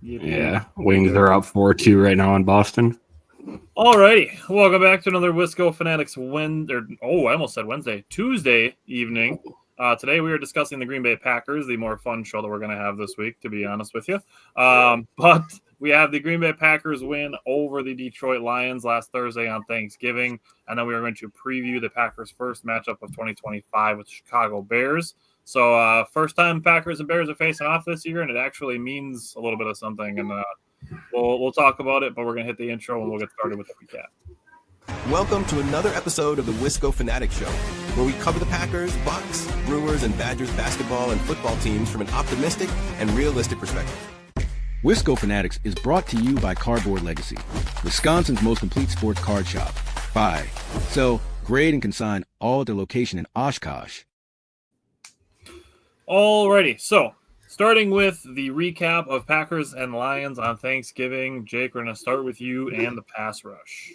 Yeah, Wings are up 4-2 right now in Boston. Alrighty, welcome back to another Wisco Fanatics I almost said Wednesday, Tuesday evening. Today we are discussing the Green Bay Packers, the more fun show that we're going to have this week, to be honest with you. But we have the Green Bay Packers win over the Detroit Lions last Thursday on Thanksgiving, and then we are going to preview the Packers' first matchup of 2025 with the Chicago Bears. So first time Packers and Bears are facing off this year, and it actually means a little bit of something, and we'll talk about it, but we're going to hit the intro and we'll get started with the recap. Welcome to another episode of the Wisco Fanatics Show, where we cover the Packers, Bucks, Brewers, and Badgers basketball and football teams from an optimistic and realistic perspective. Wisco Fanatics is brought to you by Cardboard Legacy, Wisconsin's most complete sports card shop. Buy, sell, grade, and consign all at their location in Oshkosh. Alrighty, so starting with the recap of Packers and Lions on Thanksgiving, Jake, we're going to start with you and the pass rush.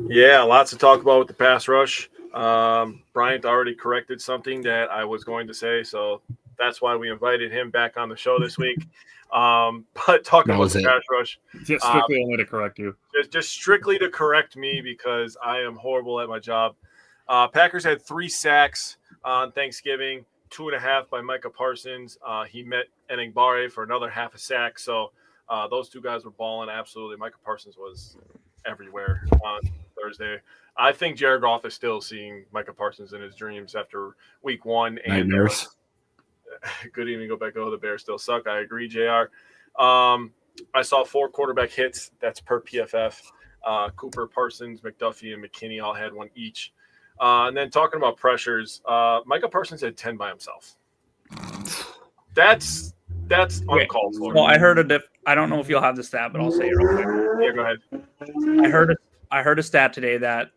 Yeah, lots to talk about with the pass rush. Bryant already corrected something that I was going to say, so that's why we invited him back on the show this week. But talking about the pass rush. Just strictly only to correct you. Just strictly to correct me because I am horrible at my job. Packers had 3 sacks on Thanksgiving. 2.5 by Micah Parsons. He met Eningbare for another half a sack. So those two guys were balling absolutely. Micah Parsons was everywhere on Thursday. I think Jared Goff is still seeing Micah Parsons in his dreams after week 1. And Nightmares. Good evening. Go back. Oh, the Bears still suck. I agree, JR. I saw 4 quarterback hits. That's per PFF. Cooper, Parsons, McDuffie, and McKinney all had 1 each. And then talking about pressures, Micah Parsons had 10 by himself. That's uncalled for. Well, I heard I don't know if you'll have the stat, but I'll say it real quick. Yeah, go ahead. I heard a stat today that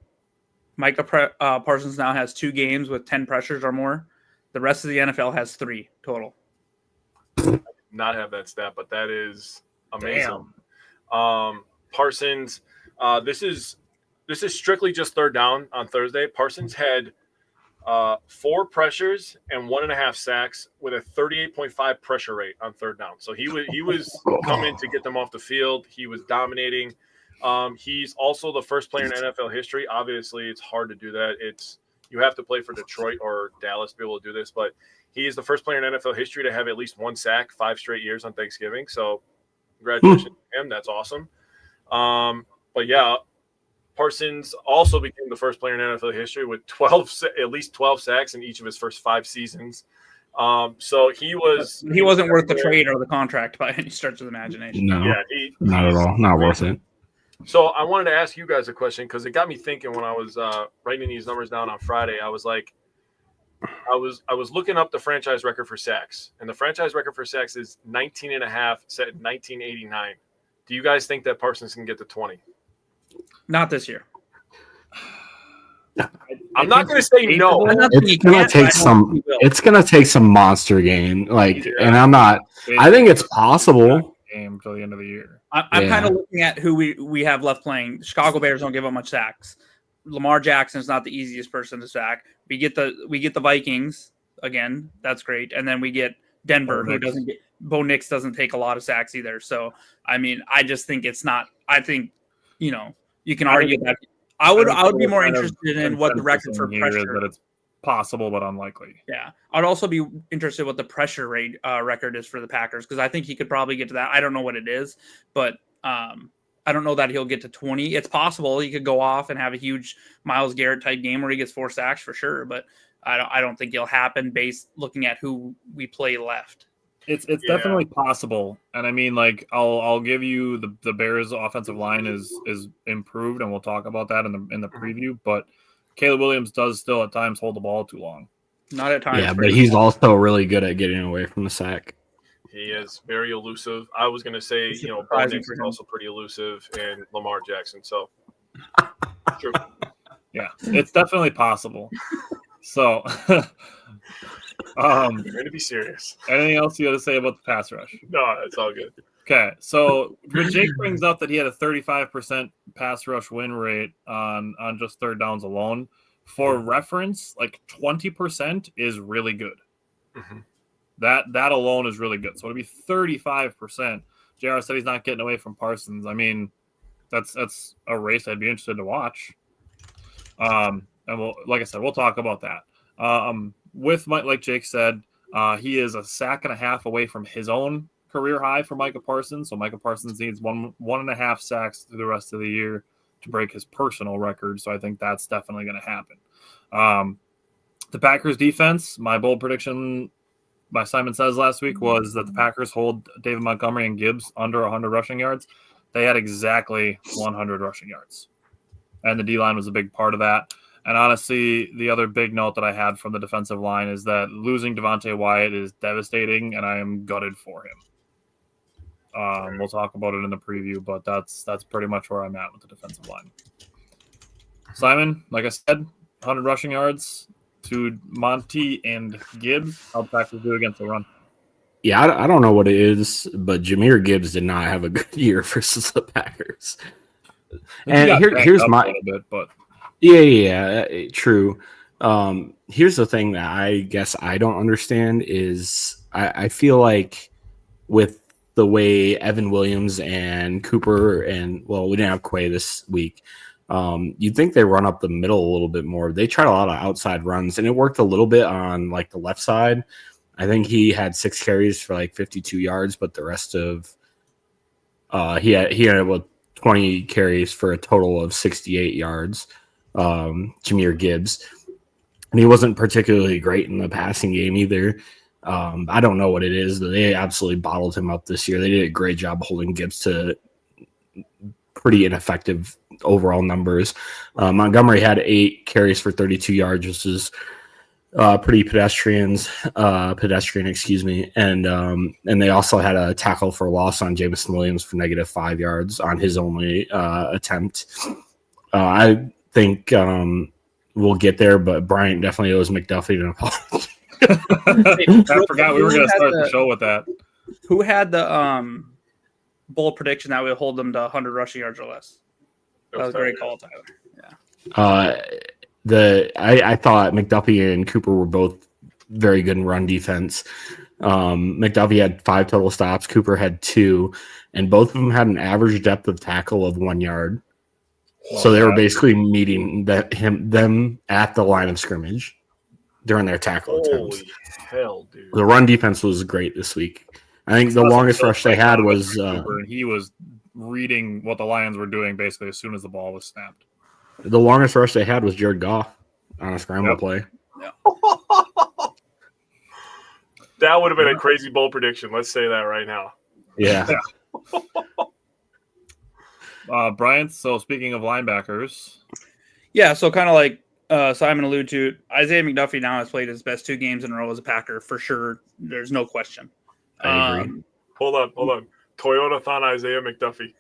Micah Parsons now has 2 games with 10 pressures or more. The rest of the NFL has 3 total. I did not have that stat, but that is amazing. Parsons, this is strictly just third down on Thursday. Parsons had 4 pressures and 1.5 sacks with a 38.5 pressure rate on third down. So he was coming to get them off the field. He was dominating. He's also the first player in NFL history. Obviously, it's hard to do that. You have to play for Detroit or Dallas to be able to do this. But he is the first player in NFL history to have at least 1 sack 5 straight years on Thanksgiving. So congratulations to him. That's awesome. But yeah. Parsons also became the first player in NFL history with at least 12 sacks in each of his first 5 seasons. So he wasn't worth the trade or the contract by any stretch of the imagination. No, not at all. Not worth it. So I wanted to ask you guys a question because it got me thinking when I was writing these numbers down on Friday. I was like, I was looking up the franchise record for sacks, and the franchise record for sacks is 19.5 set in 1989. Do you guys think that Parsons can get to 20? Not this year. I'm not going to say no. It's gonna take some monster game. And I'm not. I think it's possible. Game till the end of the year. I'm kind of looking at who we have left playing. The Chicago Bears don't give up much sacks. Lamar Jackson is not the easiest person to sack. We get the Vikings again. That's great, and then we get Denver, who doesn't get. Bo Nix doesn't take a lot of sacks either. So I mean, I just think it's not. I think you can argue that. I would be more interested in what the record for pressure. That it's possible but unlikely. Yeah, I'd also be interested what the pressure rate record is for the Packers because I think he could probably get to that. I don't know what it is, but I don't know that he'll get to 20. It's possible he could go off and have a huge Myles Garrett type game where he gets 4 sacks for sure, but I don't think it'll happen based looking at who we play left. It's definitely possible, and I mean, I'll give you the Bears' offensive line is improved, and we'll talk about that in the preview. But Caleb Williams does still at times hold the ball too long. Not at times. Yeah, but he's also really good at getting away from the sack. He is very elusive. I was going to say, Bo Nix is also pretty elusive, and Lamar Jackson. So, true. Yeah, it's definitely possible. So. You're going to be serious. Anything else you got to say about the pass rush? No, it's all good. Okay, so when Jake brings up that he had a 35% pass rush win rate on just third downs alone, for reference, 20% is really good. Mm-hmm. That alone is really good. So it'd be 35%. JR said he's not getting away from Parsons. I mean, that's a race I'd be interested to watch. And like I said, we'll talk about that. With Mike, like Jake said, he is a sack and a half away from his own career high for Micah Parsons. So Micah Parsons needs 1.5 sacks through the rest of the year to break his personal record. So I think that's definitely going to happen. The Packers defense, my bold prediction by Simon Says last week was that the Packers hold David Montgomery and Gibbs under 100 rushing yards. They had exactly 100 rushing yards. And the D-line was a big part of that. And honestly, the other big note that I had from the defensive line is that losing Devontae Wyatt is devastating, and I am gutted for him. We'll talk about it in the preview, but that's pretty much where I'm at with the defensive line. Simon, like I said, 100 rushing yards to Monty and Gibbs. How'd the Packers do against the run? Yeah, I don't know what it is, but Jahmyr Gibbs did not have a good year versus the Packers. And here's my a bit, but yeah, true. Here's the thing that I guess I don't understand is I feel like with the way Evan Williams and Cooper and we didn't have Quay this week. You'd think they run up the middle a little bit more. They tried a lot of outside runs, and it worked a little bit on like the left side. I think he had 6 carries for like 52 yards, but the rest of he had with 20 carries for a total of 68 yards. Jahmyr Gibbs, and he wasn't particularly great in the passing game either. I don't know what it is. They absolutely bottled him up this year. They did a great job holding Gibbs to pretty ineffective overall numbers. Montgomery had 8 carries for 32 yards, which is pretty pedestrian, excuse me. And they also had a tackle for loss on Jameson Williams for -5 yards on his only attempt. I think we'll get there, but Bryant definitely owes McDuffie an apology. I forgot we were going to start the show with that. Who had the bold prediction that would hold them to 100 rushing yards or less? That was a great call, Tyler. Yeah. I thought McDuffie and Cooper were both very good in run defense. McDuffie had 5 total stops. Cooper had 2, and both of them had an average depth of tackle of 1 yard. So they were basically meeting them at the line of scrimmage during their tackle attempts. Holy hell, dude! The run defense was great this week. I think the longest rush they had was Cooper, and he was reading what the Lions were doing basically as soon as the ball was snapped. The longest rush they had was Jared Goff on a scramble play. Yeah. That would have been a crazy bold prediction. Let's say that right now. Yeah. Bryant, so speaking of linebackers. Yeah, so kind of like Simon alluded to, Isaiah McDuffie now has played his best 2 games in a row as a Packer for sure. There's no question. I agree. Hold on. Toyota-thon Isaiah McDuffie.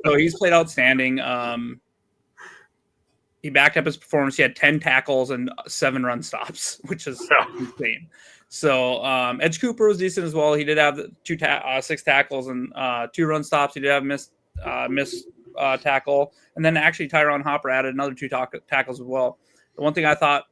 So he's played outstanding. He backed up his performance. He had 10 tackles and 7 run stops, which is insane. So Edge Cooper was decent as well. He did have 6 tackles and 2 run stops. He did have missed tackle. And then actually Tyron Hopper added another 2 tackles as well. The one thing I thought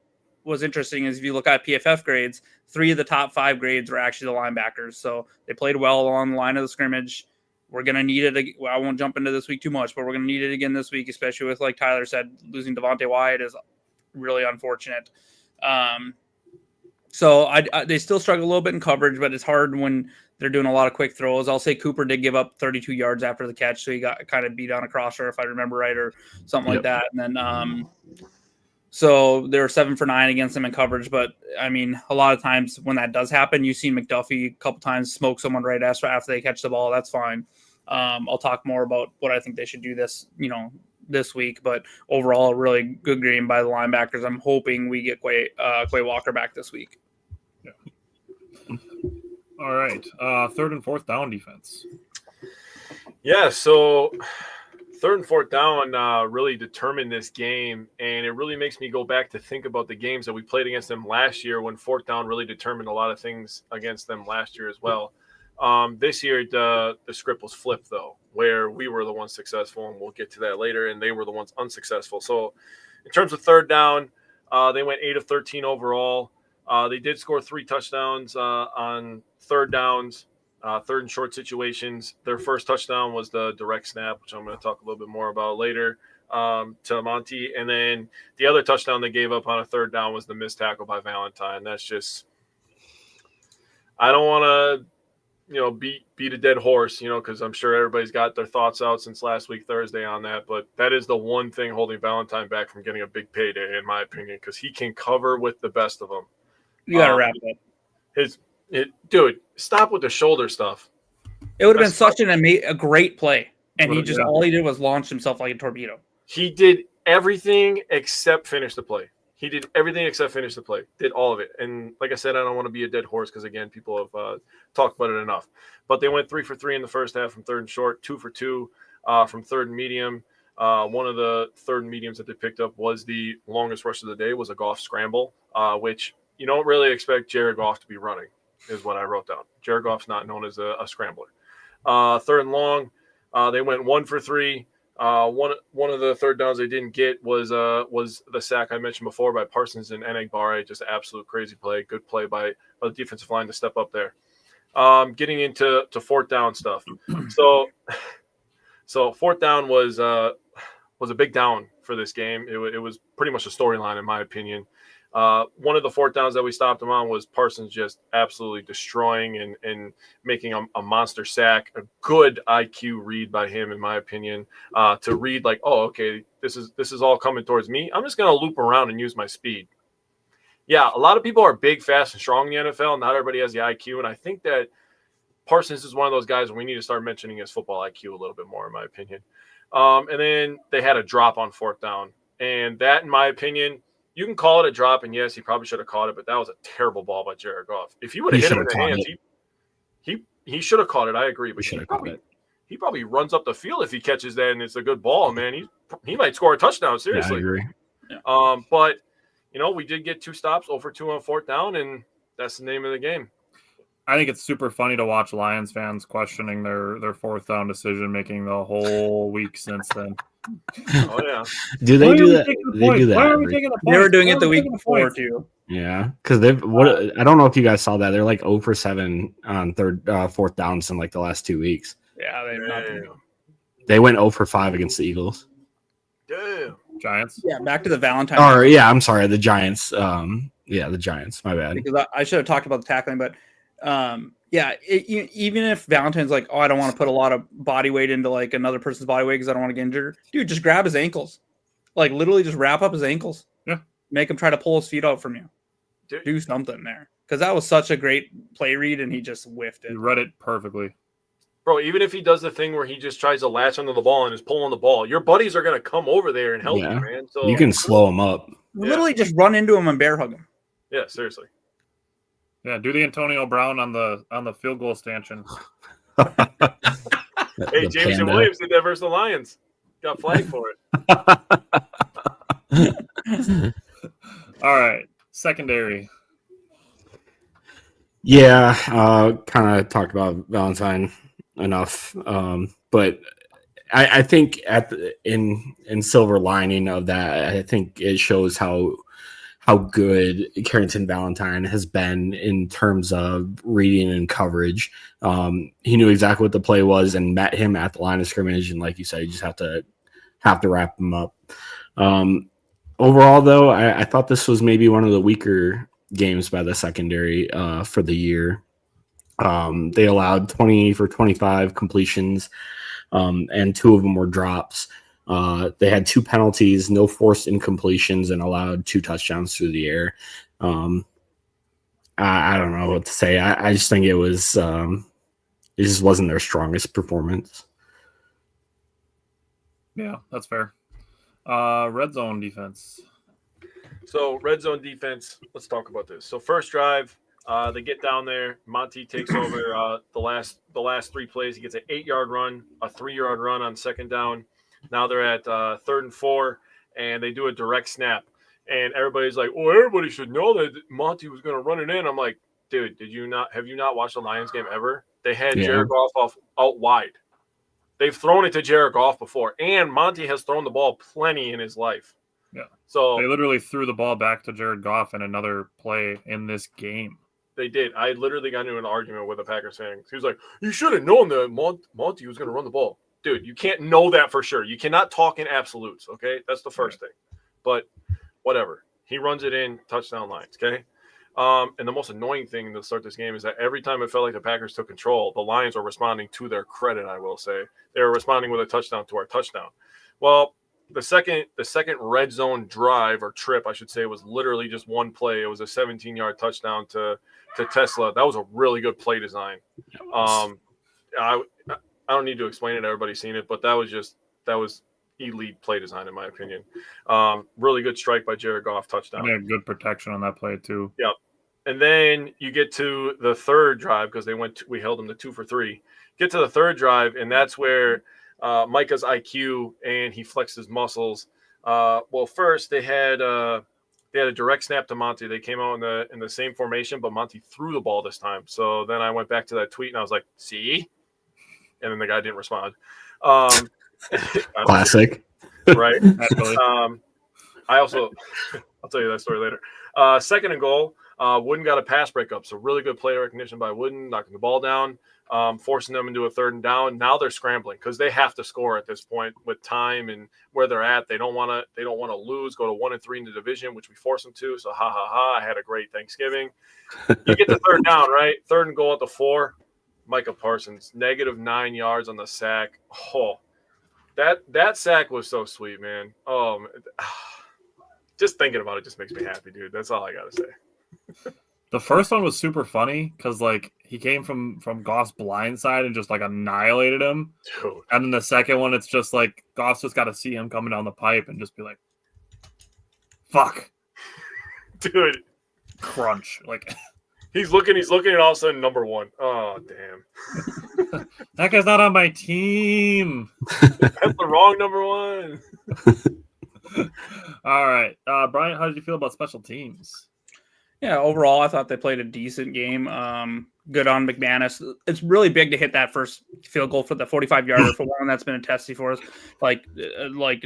was interesting is if you look at PFF grades, 3 of the top 5 grades were actually the linebackers. So they played well along the line of the scrimmage. We're going to need it. I won't jump into this week too much, but we're going to need it again this week, especially with, like Tyler said, losing Devontae Wyatt is really unfortunate. So they still struggle a little bit in coverage, but it's hard when they're doing a lot of quick throws. I'll say Cooper did give up 32 yards after the catch, so he got kind of beat on a crosser, if I remember right, or something like that. And then so they were 7 for 9 against them in coverage. But, I mean, a lot of times when that does happen, you see McDuffie a couple times smoke someone right after they catch the ball. That's fine. I'll talk more about what I think they should do this week. But overall, a really good game by the linebackers. I'm hoping we get Quay Walker back this week. Yeah. All right. 3rd and 4th down defense. Yeah, so 3rd and 4th down really determined this game, and it really makes me go back to think about the games that we played against them last year when 4th down really determined a lot of things against them last year as well. This year, the script was flipped, though, where we were the ones successful, and we'll get to that later, and they were the ones unsuccessful. So in terms of 3rd down, they went 8 of 13 overall. They did score 3 touchdowns on 3rd downs. third and short situations. Their first touchdown was the direct snap, which I'm going to talk a little bit more about later, to Monty. And then the other touchdown they gave up on a third down was the missed tackle by Valentine. That's just – I don't want to – beat a dead horse, because I'm sure everybody's got their thoughts out since last week, Thursday, on that. But that is the one thing holding Valentine back from getting a big payday, in my opinion, because he can cover with the best of them. You got to wrap it up. Dude, stop with the shoulder stuff. It would have been such a great play. And he just, yeah. all he did was launch himself like a torpedo. He did everything except finish the play. He did everything except finish the play. Did all of it. And like I said, I don't want to be a dead horse because, again, people have talked about it enough. But they went 3 for 3 in the first half from third and short, 2 for 2 from third and medium. One of the third and mediums that they picked up was the longest rush of the day, was a Goff scramble, which you don't really expect Jared Goff to be running, is what I wrote down. Jared Goff's not known as a scrambler. Third and long, they went 1 for 3. One of the third downs they didn't get was the sack I mentioned before by Parsons and Enagbare. Just an absolute crazy play. Good play by the defensive line to step up there. Getting into fourth down stuff. So fourth down was a big down for this game. It was pretty much a storyline, in my opinion. One of the fourth downs that we stopped him on was Parsons just absolutely destroying and making a monster sack. A good IQ read by him, in my opinion, to read like, oh, okay, this is all coming towards me. I'm just going to loop around and use my speed. Yeah, a lot of people are big, fast, and strong in the NFL. Not everybody has the IQ, and I think that Parsons is one of those guys where we need to start mentioning his football IQ a little bit more, in my opinion. And then they had a drop on fourth down, and that, in my opinion, you can call it a drop, and yes, he probably should have caught it, but that was a terrible ball by Jared Goff. If he would have hit him in the hands, he should have caught it. I agree, but he probably runs up the field if he catches that, and it's a good ball, man. He might score a touchdown, seriously. Yeah, I agree. Yeah. But we did get 2 stops, 0 for 2 on fourth down, and that's the name of the game. I think it's super funny to watch Lions fans questioning their fourth down decision making the whole week since then. Oh yeah. Do they do that? They do that. Why are we taking the point? They were doing it the week before too. Yeah, because I don't know if you guys saw that. They're like 0 for 7 on fourth downs in like the last 2 weeks. Yeah, they went 0 for 5 against the Eagles. Damn. Giants. Yeah, back to the Valentine. Or yeah, I'm sorry, the Giants. The Giants. My bad. Because I should have talked about the tackling, but even if Valentine's like, oh, I don't want to put a lot of body weight into like another person's body weight because I don't want to get injured. Dude, just grab his ankles. Like literally just wrap up his ankles. Yeah. Make him try to pull his feet out from you. Dude. Do something there. Because that was such a great play read and he just whiffed it. You read it perfectly. Bro, even if he does the thing where he just tries to latch onto the ball and is pulling the ball, your buddies are going to come over there and help you, man. So you can slow him up. Literally just run into him and bear hug him. Yeah, seriously. Yeah, do the Antonio Brown on the field goal stanchion. Hey, Jameson Williams did that versus the Lions. Got flagged for it. All right, secondary. Yeah, kind of talked about Valentine enough, but I think in silver lining of that, I think it shows how good Carrington Valentine has been in terms of reading and coverage. He knew exactly what the play was and met him at the line of scrimmage, and like you said, you just have to wrap him up. Overall, though, I thought this was maybe one of the weaker games by the secondary for the year. They allowed 20 for 25 completions, and 2 of them were drops. They had 2 penalties, no forced incompletions, and allowed 2 touchdowns through the air. I don't know what to say. I just think it just wasn't their strongest performance. Yeah, that's fair. Red zone defense. So red zone defense, let's talk about this. So first drive, they get down there. Monty takes over the last 3 plays. He gets an 8-yard run, a 3-yard run on second down. Now they're at 3rd and 4, and they do a direct snap. And everybody's like, "Oh, everybody should know that Monty was going to run it in." I'm like, dude, have you not watched the Lions game ever? They had Jared Goff out wide. They've thrown it to Jared Goff before, and Monty has thrown the ball plenty in his life. Yeah. So they literally threw the ball back to Jared Goff in another play in this game. They did. I literally got into an argument with a Packers fan. He was like, "You should have known that Monty was going to run the ball." Dude, you can't know that for sure. You cannot talk in absolutes, okay? That's the first thing. But whatever. He runs it in, touchdown lines, okay? And the most annoying thing to start this game is that every time it felt like the Packers took control, the Lions were responding to their credit, I will say. They were responding with a touchdown to our touchdown. Well, the second red zone drive or trip, I should say, was literally just one play. It was a 17-yard touchdown to Tesla. That was a really good play design. I don't need to explain it. Everybody's seen it, but that was elite play design in my opinion. Really good strike by Jared Goff, touchdown. They had good protection on that play too. Yep. And then you get to the third drive because we held them to 2 for 3. Get to the third drive, and that's where Micah's IQ and he flexed his muscles. Well, first they had a direct snap to Monty. They came out in the same formation, but Monty threw the ball this time. So then I went back to that tweet and I was like, "See?" And then the guy didn't respond. Classic. Right. I'll tell you that story later. Second and goal, Wooden got a pass breakup. So really good play recognition by Wooden, knocking the ball down, forcing them into a third and down. Now they're scrambling because they have to score at this point with time and where they're at. They don't want to lose, go to 1-3 in the division, which we force them to. So I had a great Thanksgiving. You get the third down, right? Third and goal at the 4. Micah Parsons, -9 yards on the sack. Oh, that sack was so sweet, man. Oh, just thinking about it just makes me happy, dude. That's all I gotta say. The first one was super funny because like he came from Goff's blind side and just like annihilated him. Dude. And then the second one, it's just like Goff's just got to see him coming down the pipe and just be like, "Fuck, dude." Crunch. Like he's looking, and all of a sudden, number 1. Oh, damn. That guy's not on my team. That's the wrong number 1. All right. Brian, how did you feel about special teams? Yeah, overall, I thought they played a decent game. Good on McManus. It's really big to hit that first field goal for the 45-yarder for one. That's been a testy for us, like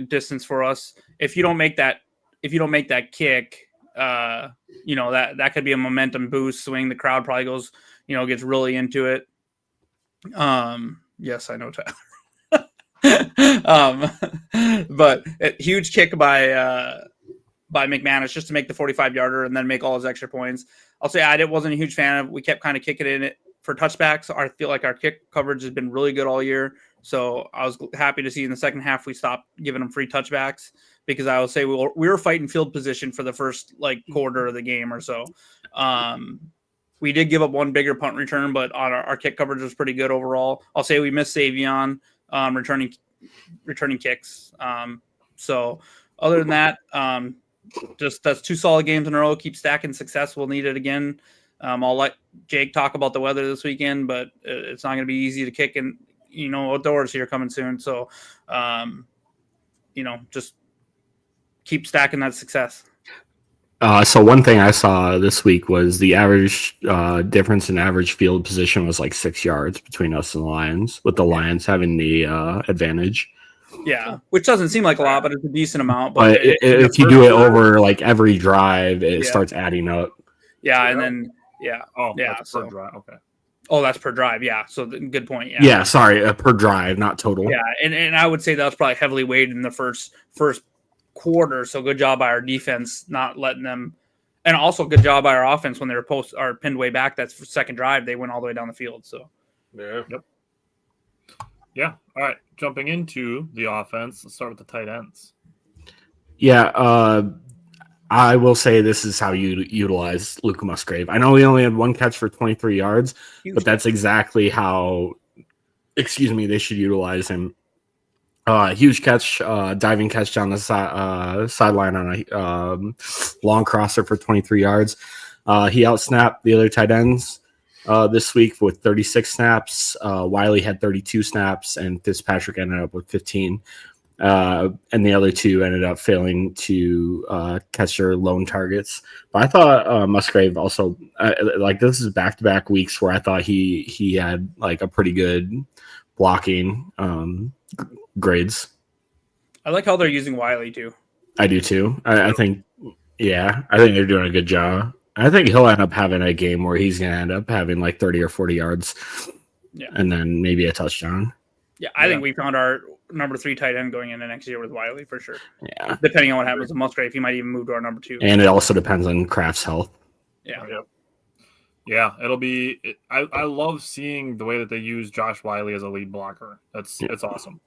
distance for us. If you don't make that kick, that could be a momentum boost swing. The crowd probably goes, gets really into it. Yes, I know, Tyler. But a huge kick by McManus just to make the 45-yarder and then make all his extra points. I'll say I wasn't a huge fan of. We kept kind of kicking in it for touchbacks. I feel like our kick coverage has been really good all year. So I was happy to see in the second half we stopped giving them free touchbacks because I will say we were fighting field position for the first quarter of the game or so. We did give up one bigger punt return, but our kick coverage was pretty good overall. I'll say we missed Savion returning kicks. So other than that, just that's 2 solid games in a row. Keep stacking success. We'll need it again. I'll let Jake talk about the weather this weekend, but it's not going to be easy to kick in, outdoors here coming soon. So, just keep stacking that success. So one thing I saw this week was the average difference in average field position was like 6 yards between us and the Lions, with the Lions having the advantage. Yeah, which doesn't seem like a lot, but it's a decent amount. But if you do it over every drive, it starts adding up. Yeah, and then that's per drive. Okay. Oh, that's per drive. Yeah, so good point. Yeah. Yeah, sorry, per drive, not total. Yeah, and I would say that was probably heavily weighted in the first quarter. So good job by our defense not letting them, and also good job by our offense when they were pinned way back. That's for second drive. They went all the way down the field. So yeah. Yep. Yeah. All right. Jumping into the offense, let's start with the tight ends. Yeah. I will say this is how you utilize Luka Musgrave. I know we only had one catch for 23 yards, but that's exactly how, they should utilize him. Huge catch, diving catch down the sideline on a long crosser for 23 yards. He outsnapped the other tight ends this week with 36 snaps. Wiley had 32 snaps, and Fitzpatrick ended up with 15. And the other 2 ended up failing to catch their lone targets. But I thought Musgrave also, this is back-to-back weeks where I thought he had a pretty good blocking grades. I like how they're using Wiley too. I do too. I think they're doing a good job. I think he'll end up having a game where he's going to end up having like 30 or 40 yards. Yeah. And then maybe a touchdown. Yeah, I think we found our number 3 tight end going into next year with Wiley for sure. Yeah. Depending on what happens with Musgrave, he might even move to our number 2. And it also depends on Kraft's health. Yeah. Yeah, it'll be. I love seeing the way that they use Josh Wiley as a lead blocker. It's awesome,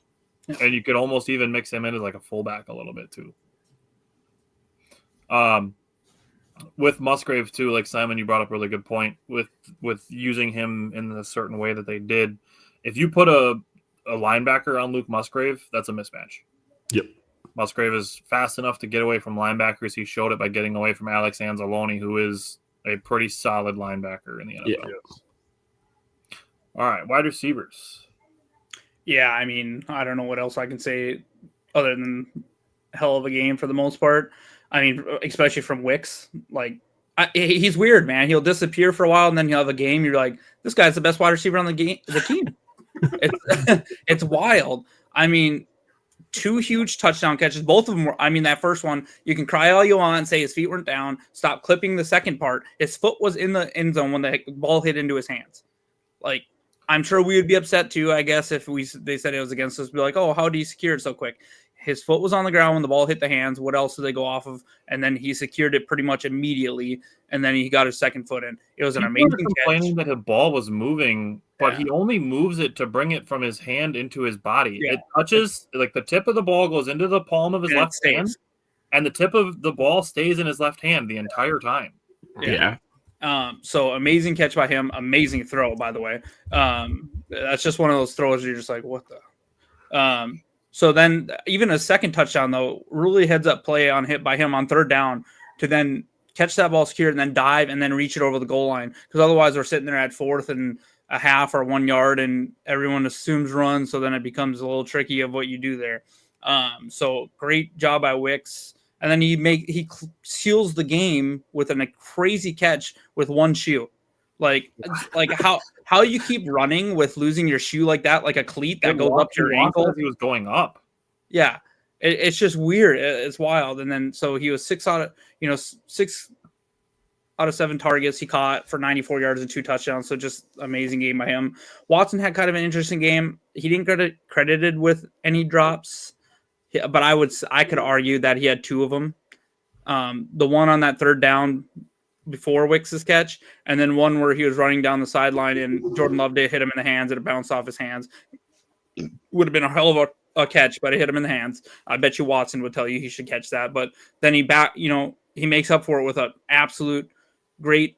and you could almost even mix him in as like a fullback a little bit too. With Musgrave too, like Simon, you brought up a really good point with using him in a certain way that they did. If you put a linebacker on Luke Musgrave, that's a mismatch. Yep. Musgrave is fast enough to get away from linebackers. He showed it by getting away from Alex Anzalone, who is a pretty solid linebacker in the NFL. Yeah. All right, wide receivers. Yeah, I mean, I don't know what else I can say other than hell of a game for the most part. I mean, especially from Wicks. Like, he's weird, man. He'll disappear for a while, and then he'll have a game. You're like, this guy's the best wide receiver on the team. It's wild. I mean, 2 huge touchdown catches. Both of them were, I mean, that first one, you can cry all you want and say his feet weren't down. Stop clipping the second part. His foot was in the end zone when the ball hit into his hands. Like, I'm sure we would be upset too, I guess, if they said it was against us. Be like, oh, how do you secure it so quick? His foot was on the ground when the ball hit the hands. What else did they go off of? And then he secured it pretty much immediately. And then he got his second foot in. It was an amazing catch. Complaining that the ball was moving, but he only moves it to bring it from his hand into his body. Yeah. It touches, like the tip of the ball goes into the palm of his left hand, and the tip of the ball stays in his left hand the entire time. Yeah. So amazing catch by him. Amazing throw, by the way. That's just one of those throws where you're just like, what the? So then even a second touchdown, though, really heads up play on hit by him on third down to then catch that ball secure and then dive and then reach it over the goal line. Because otherwise we're sitting there at 4th and a half or 1 yard and everyone assumes run. So then it becomes a little tricky of what you do there. So great job by Wicks. And then he seals the with a crazy catch with one shoe. Like how you keep running with losing your shoe like that, like a cleat that goes up to your ankle. He was going up. Yeah, it's just weird. It's wild. And then so he was 6 out of 7 targets he caught for 94 yards and 2 touchdowns. So just amazing game by him. Watson had kind of an interesting game. He didn't get credited with any drops, but I could argue that he had 2 of them. The one on that third down before Wicks's catch, and then one where he was running down the sideline and Jordan Loveday hit him in the hands and it bounced off his hands. Would have been a hell of a catch, but it hit him in the hands. I bet you Watson would tell you he should catch that. But then he makes up for it with an absolute great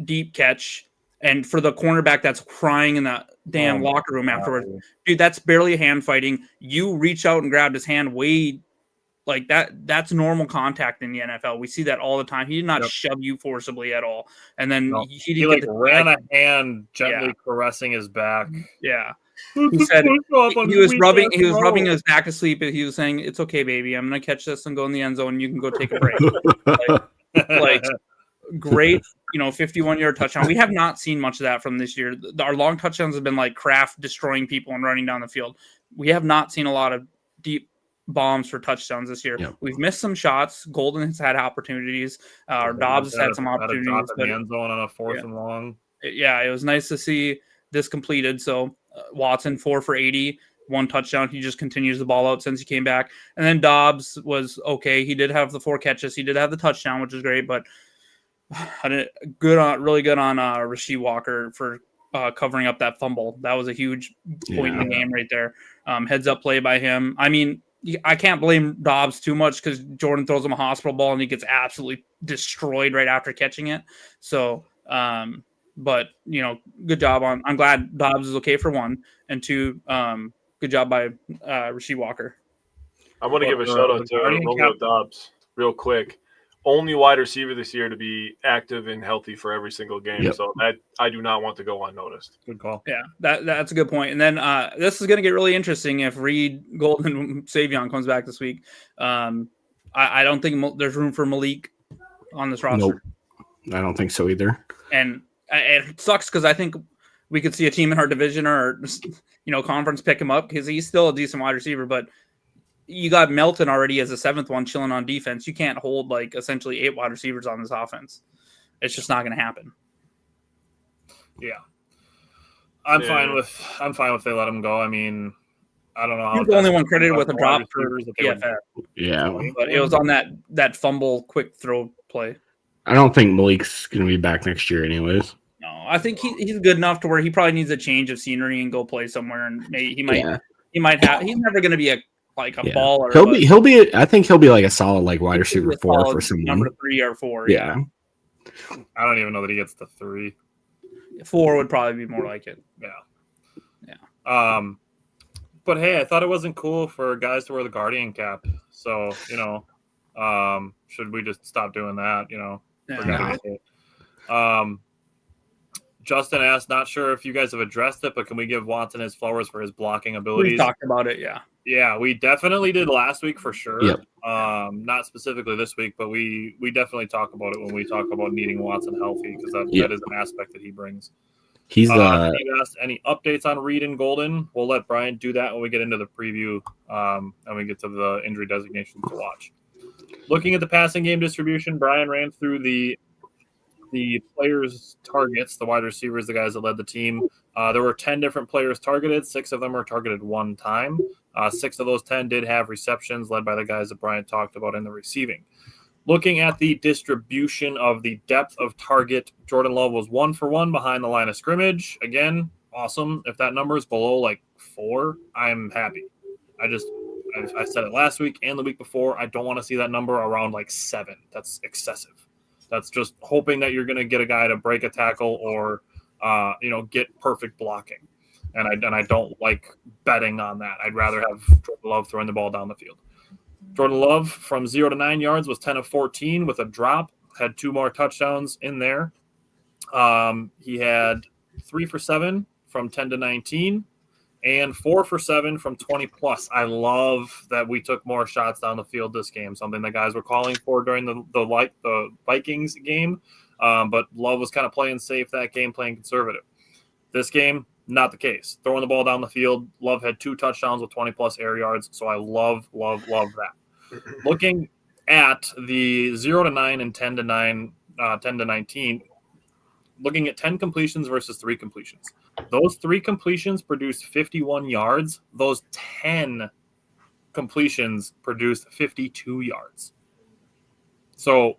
deep catch. And for the cornerback that's crying in the damn locker room afterwards, dude, that's barely hand fighting. You reach out and grabbed his hand way like that. That's normal contact in the NFL. We see that all the time. He did not shove you forcibly at all. And then he ran a hand gently caressing his back. Yeah. He said he was rubbing his back to sleep. And he was saying, "It's okay, baby. I'm going to catch this and go in the end zone. You can go take a break." like great, 51-yard touchdown. We have not seen much of that from this year. Our long touchdowns have been like Kraft destroying people and running down the field. We have not seen a lot of deep bombs for touchdowns this year. Yep. We've missed some shots. Golden has had opportunities. Dobbs has had some opportunities. But the end zone on a 4th and long. Yeah, it was nice to see this completed. So Watson 4 for 80, 1 touchdown. He just continues the ball out since he came back. And then Dobbs was okay. He did have the 4 catches. He did have the touchdown, which is great. But really good on Rasheed Walker for covering up that fumble. That was a huge point in the game right there. Heads up play by him. I mean, I can't blame Dobbs too much because Jordan throws him a hospital ball and he gets absolutely destroyed right after catching it. So, but good job I'm glad Dobbs is okay for 1, and 2, good job by Rasheed Walker. I want to give a shout out to Romeo Dobbs real quick. Only wide receiver this year to be active and healthy for every single game. Yep. So that I do not want to go unnoticed. Good call. Yeah, that's a good point. And then this is going to get really interesting if Reed, Golden, and Savion comes back this week. I don't think there's room for Malik on this roster. Nope. I don't think so either. And it sucks because I think we could see a team in our division or conference pick him up because he's still a decent wide receiver, but you got Melton already as a 7th one chilling on defense. You can't hold essentially 8 wide receivers on this offense. It's just not going to happen. Yeah. I'm fine with they let him go. I mean, I don't know how He's the only one credited with a drop for PFF. Yeah. But it was on that fumble quick throw play. I don't think Malik's going to be back next year anyways. No, I think he's good enough to where he probably needs a change of scenery and go play somewhere, and maybe he might have. He's never going to be a baller. He'll be. I think he'll be like a solid like wide receiver 4 for someone. Number 3 or 4. Yeah. I don't even know that he gets the 3. 4 would probably be more like it. Yeah. But hey, I thought it wasn't cool for guys to wear the Guardian cap. So, should we just stop doing that? Justin asked, not sure if you guys have addressed it, but can we give Watson his flowers for his blocking abilities? We talked about it, yeah. Yeah, we definitely did last week for sure. Yep. Not specifically this week, but we definitely talk about it when we talk about needing Watson healthy because that is an aspect that he brings. He's he asked any updates on Reed and Golden. We'll let Brian do that when we get into the preview and we get to the injury designations to watch. Looking at the passing game distribution, Brian ran through the players' targets, the wide receivers, the guys that led the team. There were 10 different players targeted. 6 of them were targeted one time. 6 of those 10 did have receptions led by the guys that Brian talked about in the receiving. Looking at the distribution of the depth of target, Jordan Love was 1 for 1 behind the line of scrimmage. Again, awesome. If that number is below 4, I'm happy. I said it last week and the week before. I don't want to see that number around 7. That's excessive. That's just hoping that you're going to get a guy to break a tackle or, get perfect blocking. And I don't like betting on that. I'd rather have Jordan Love throwing the ball down the field. Jordan Love from 0 to 9 yards was 10 of 14 with a drop, had 2 more touchdowns in there. He had 3 for 7 from 10 to 19 and 4 for 7 from 20 plus. I love that we took more shots down the field this game, something the guys were calling for during the Vikings game. But Love was kind of playing safe that game, playing conservative. This game, not the case. Throwing the ball down the field, Love had 2 touchdowns with 20-plus air yards, so I love that. Looking at the 0 to 9 and 10 to 19, looking at 10 completions versus 3 completions. Those 3 completions produced 51 yards. Those 10 completions produced 52 yards. So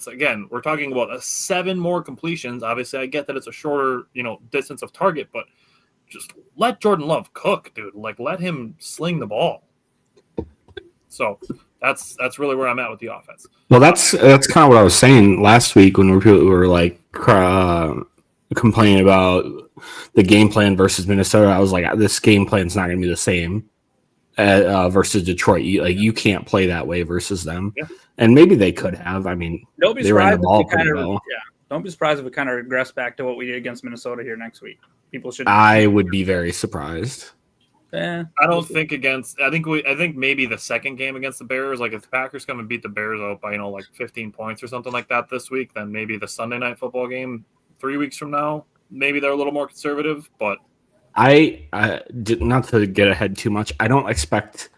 again, we're talking about 7 more completions. Obviously, I get that it's a shorter, distance of target, but just let Jordan Love cook, dude. Let him sling the ball. So that's really where I'm at with the offense. Well, that's kind of what I was saying last week when we were complaining about the game plan versus Minnesota. I was like, this game plan's not going to be the same versus Detroit. You can't play that way versus them. Yeah. And maybe they could have. I mean, they ran the ball pretty well. Yeah. Don't be surprised if we kind of regress back to what we did against Minnesota here next week. People should. I would be very surprised. I don't think I think maybe the second game against the Bears, if the Packers come and beat the Bears out by 15 points or something like that this week, then maybe the Sunday night football game 3 weeks from now, maybe they're a little more conservative. But I not to get ahead too much, I don't expect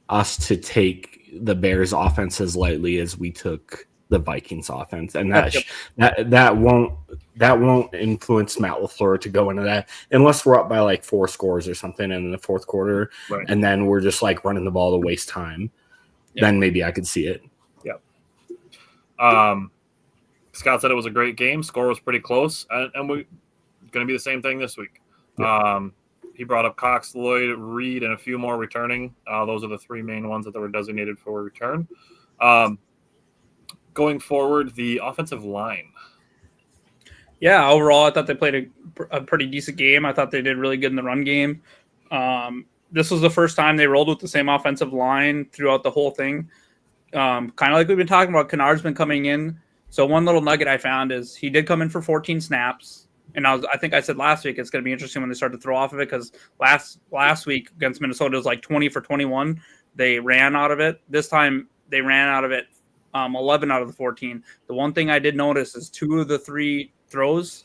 us to take the Bears offense as lightly as we took the Vikings offense, and that won't influence Matt LaFleur to go into that unless we're up by 4 scores or something in the fourth quarter, right. And then we're just running the ball to waste time. Yep. Then maybe I could see it. Yep. Scott said it was a great game. Score was pretty close, and we're going to be the same thing this week. Yep. He brought up Cox, Lloyd, Reed, and a few more returning. Those are the 3 main ones that were designated for return. Going forward, the offensive line. Yeah, overall, I thought they played a pretty decent game. I thought they did really good in the run game. This was the first time they rolled with the same offensive line throughout the whole thing. Kind of like we've been talking about, Kennard's been coming in. So one little nugget I found is he did come in for 14 snaps. And I think I said last week it's going to be interesting when they start to throw off of it because last week against Minnesota it was 20 for 21. They ran out of it. This time they ran out of it 11 out of the 14. The one thing I did notice is 2 of the 3 throws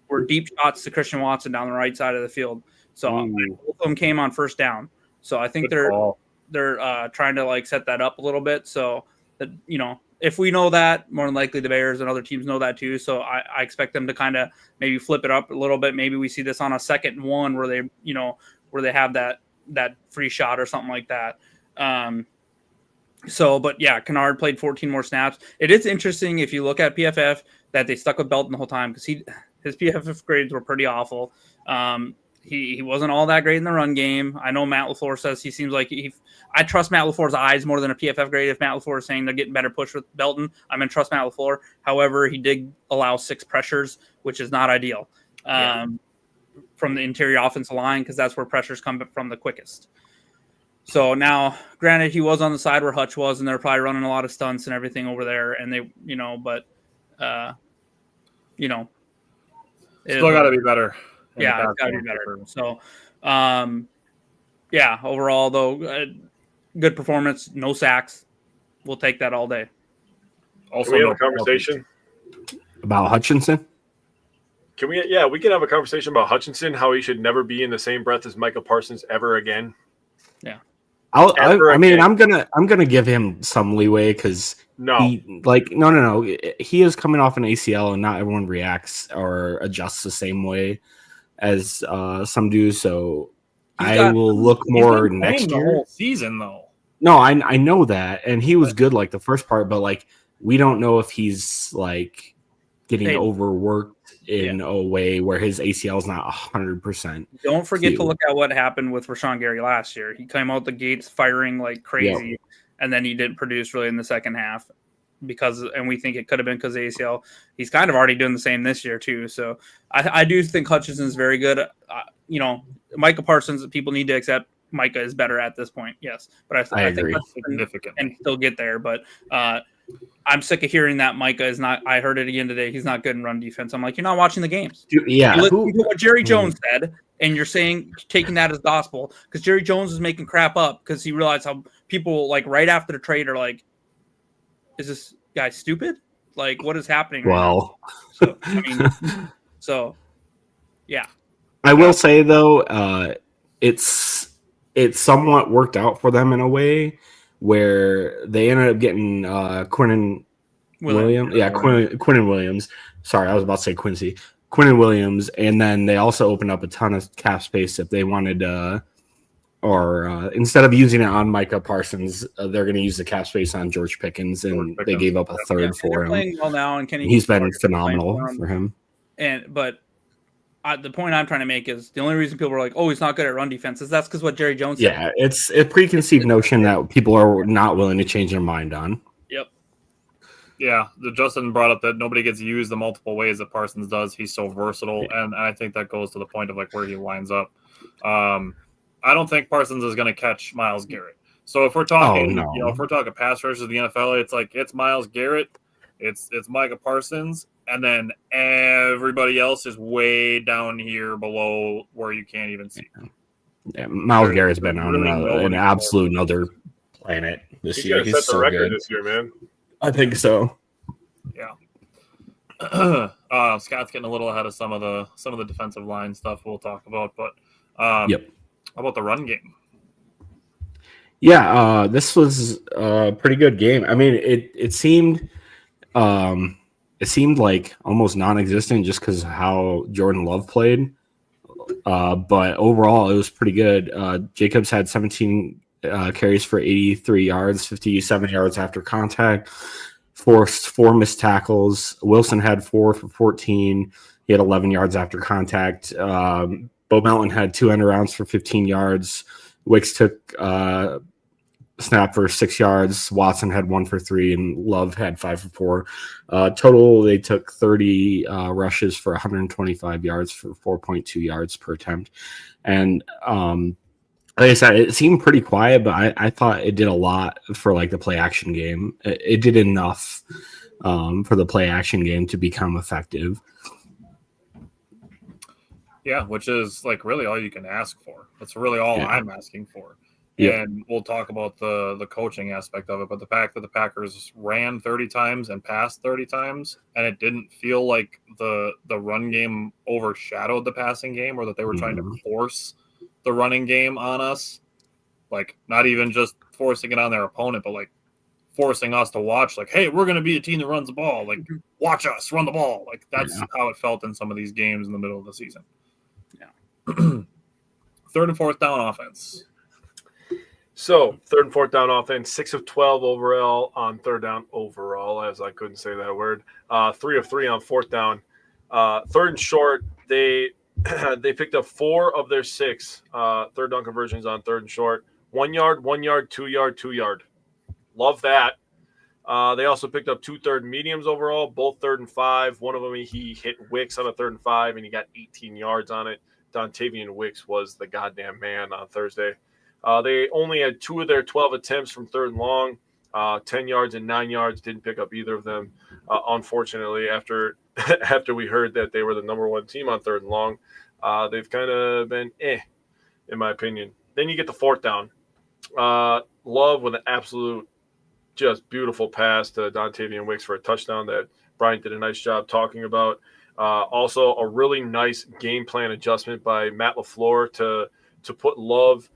were deep shots to Christian Watson down the right side of the field. So both of them came on first down. So I think they're trying to set that up a little bit so that if we know that, more than likely the Bears and other teams know that too. So I expect them to kind of maybe flip it up a little bit. Maybe we see this on a 2nd and 1 where they, where they have that free shot or something like that. But yeah, Kennard played 14 more snaps. It is interesting if you look at PFF that they stuck with Belton the whole time because his PFF grades were pretty awful. He wasn't all that great in the run game. I know Matt LaFleur says he seems like I trust Matt LaFleur's eyes more than a PFF grade. If Matt LaFleur is saying they're getting better push with Belton, I'm going to trust Matt LaFleur. However, he did allow 6 pressures, which is not ideal from the interior offensive line because that's where pressures come from the quickest. So now, granted, he was on the side where Hutch was, and they're probably running a lot of stunts and everything over there. And they, Still got to be better. Yeah, it's got to be better. So, overall, though, good performance, no sacks. We'll take that all day. Also, we have a conversation about Hutchinson. Can we? Yeah, we can have a conversation about Hutchinson, how he should never be in the same breath as Micah Parsons ever again. Yeah. I'm gonna give him some leeway because no, he is coming off an ACL and not everyone reacts or adjusts the same way as some do. So I will look more next year. The whole season though. No, I know that, and he was good like the first part, but like we don't know if he's like getting overworked in a way where his ACL is not 100%. Don't forget to look at what happened with Rashawn Gary last year. He came out the gates firing like crazy, and then he didn't produce really in the second half and we think it could have been because of ACL. He's kind of already doing the same this year too. So I do think Hutchinson is very good. Micah Parsons, people need to accept Micah is better at this point. Yes, but I agree. think significant and still get there. But I'm sick of hearing that Micah is not. I heard it again today. He's not good in run defense. I'm like, you're not watching the games. Yeah, you listen to what Jerry Jones said, and you're taking that as gospel because Jerry Jones is making crap up because he realized how people like right after the trade are like, is this guy stupid? Like, what is happening? Well, yeah. I will say though, it's somewhat worked out for them in a way where they ended up getting Quinnen Williams. Yeah, Quinnen Williams. Sorry, I was about to say Quincy. Quinnen Williams, and then they also opened up a ton of cap space if they wanted instead of using it on Micah Parsons, they're going to use the cap space on George Pickens, and they gave up a third for him. Playing well now, and he's been phenomenal for him. But the point I'm trying to make is the only reason people are like, "Oh, he's not good at run defense," is that's because what Jerry Jones said. Yeah, it's a preconceived notion that people are not willing to change their mind on. Yep. Yeah, Justin brought up that nobody gets used the multiple ways that Parsons does. He's so versatile, and I think that goes to the point of like where he lines up. I don't think Parsons is going to catch Myles Garrett. So if we're talking, if we're talking pass rushers of the NFL, it's like it's Myles Garrett, it's Micah Parsons, and then everybody else is way down here below where you can't even see. Yeah, Myles Garrett's been on an absolute another planet this year. He's so good this year, man. I think so. Yeah. Scott's getting a little ahead of some of the defensive line stuff we'll talk about, but yep. How about the run game? Yeah, this was a pretty good game. I mean, it seemed like almost non-existent just because of how Jordan Love played. But overall, it was pretty good. Jacobs had 17 carries for 83 yards, 57 yards after contact, forced 4 missed tackles. Wilson had 4 for 14. He had 11 yards after contact. Bo Melton had 2 end-arounds for 15 yards. Wicks took snap for 6 yards. Watson had 1 for 3, and Love had 5 for 4. Total, they took 30 rushes for 125 yards for 4.2 yards per attempt. And like I said, it seemed pretty quiet, but I thought it did a lot for like the play action game. It did enough for the play action game to become effective. Yeah, which is like really all you can ask for. That's really all I'm asking for. Yeah. And we'll talk about the coaching aspect of it. But the fact that the Packers ran 30 times and passed 30 times, and it didn't feel like the run game overshadowed the passing game, or that they were trying to force the running game on us. Like not even just forcing it on their opponent, but like forcing us to watch, like, hey, we're going to be a team that runs the ball. Like, watch us run the ball. Like, that's how it felt in some of these games in the middle of the season. Yeah. Third and fourth down offense. So, third and fourth down offense, 6 of 12 overall on third down overall, as I couldn't say that word. 3 of 3 on fourth down. Third and short, they picked up 4 of their 6 third down conversions on third and short. 1 yard, 1 yard, 2 yard, 2 yard. Love that. They also picked up 2 third mediums overall, both 3rd and 5. One of them he hit Wicks on a 3rd and 5, and he got 18 yards on it. Dontavian Wicks was the goddamn man on Thursday. They only had 2 of their 12 attempts from 3rd and long, 10 yards and 9 yards. Didn't pick up either of them, unfortunately. After we heard that they were the number 1 team on 3rd and long, they've kind of been in my opinion. Then you get the fourth down. Love with an absolute just beautiful pass to Dontavian Wicks for a touchdown that Brian did a nice job talking about. Also, a really nice game plan adjustment by Matt LaFleur to put Love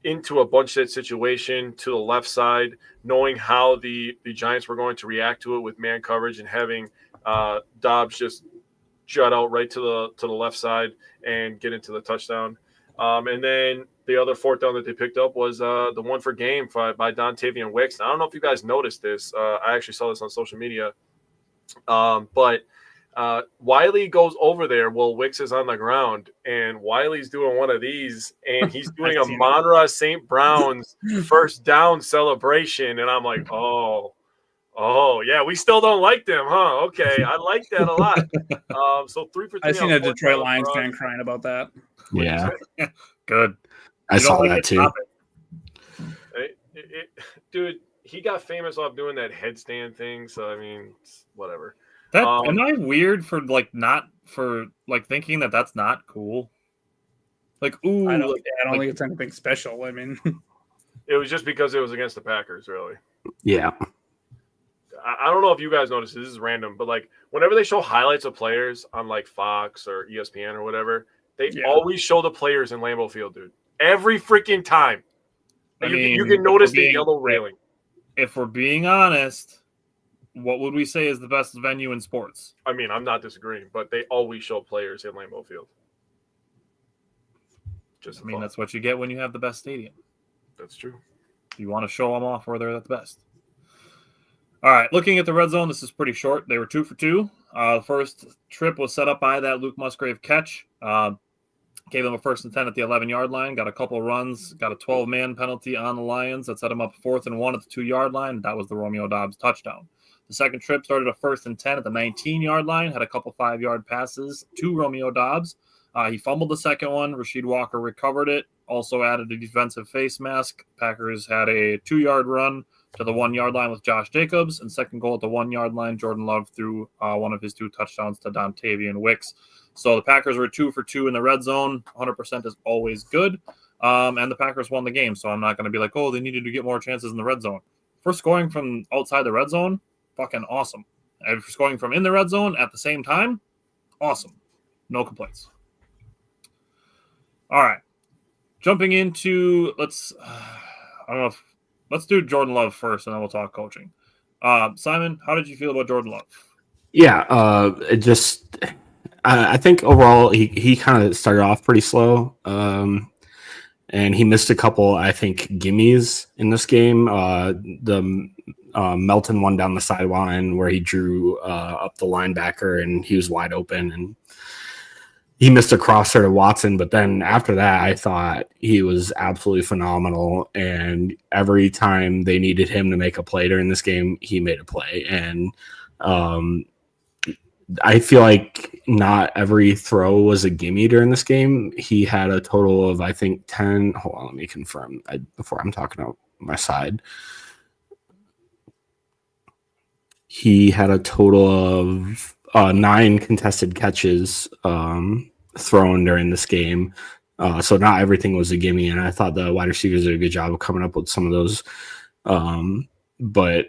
into a bunch set situation to the left side, knowing how the Giants were going to react to it with man coverage and having Dobbs just jut out right to the left side and get into the touchdown. And then the other fourth down that they picked up was the one for game by Dontavian Wicks. I don't know if you guys noticed this. I actually saw this on social media. But Wiley goes over there while Wicks is on the ground, and Wiley's doing one of these, and he's doing a Monra St. Brown's first down celebration. And I'm like, oh, yeah, we still don't like them, huh? Okay, I like that a lot. So 3 for 3. I seen a Detroit Lions fan crying about that. Yeah. Good. I saw that too. Dude, he got famous off doing that headstand thing, so I mean, whatever. Am I weird for thinking that that's not cool? Like, ooh, I don't think it's anything special. I mean, it was just because it was against the Packers, really. Yeah. I don't know if you guys noticed this is random, but like whenever they show highlights of players on like Fox or ESPN or whatever, they always show the players in Lambeau Field, dude. Every freaking time. You can notice the yellow railing. If we're being honest, what would we say is the best venue in sports? I mean, I'm not disagreeing, but they always show players in Lambeau Field. That's what you get when you have the best stadium. That's true. You want to show them off where they're at the best. All right, looking at the red zone, this is pretty short. They were 2 for 2. The first trip was set up by that Luke Musgrave catch. Gave them a 1st and 10 at the 11-yard line. Got a couple runs. Got a 12-man penalty on the Lions that set them up 4th and 1 at the 2-yard line. That was the Romeo Doubs touchdown. The second trip started a 1st and 10 at the 19-yard line. Had a couple 5-yard passes to Romeo Doubs. He fumbled the second one. Rasheed Walker recovered it. Also added a defensive face mask. Packers had a 2-yard run to the 1-yard line with Josh Jacobs. And second goal at the 1-yard line, Jordan Love threw one of his 2 touchdowns to Dontavian Wicks. So the Packers were 2 for 2 in the red zone. 100% is always good. And the Packers won the game. So I'm not going to be like, oh, they needed to get more chances in the red zone. For scoring from outside the red zone, fucking awesome. And for scoring from in the red zone at the same time, awesome. No complaints. All right. Jumping into, let's do Jordan Love first, and then we'll talk coaching. Simon, how did you feel about Jordan Love? Yeah, I think overall he kind of started off pretty slow, and he missed a couple, I think, gimmies in this game. The Melton one down the sideline where he drew up the linebacker and he was wide open, and he missed a crosser to Watson. But then after that, I thought he was absolutely phenomenal, and every time they needed him to make a play during this game, he made a play. And I feel like not every throw was a gimme during this game. He had a total of, I think, 10. Hold on, let me confirm before I'm talking out my side. He had a total of 9 contested catches thrown during this game. So not everything was a gimme, and I thought the wide receivers did a good job of coming up with some of those. But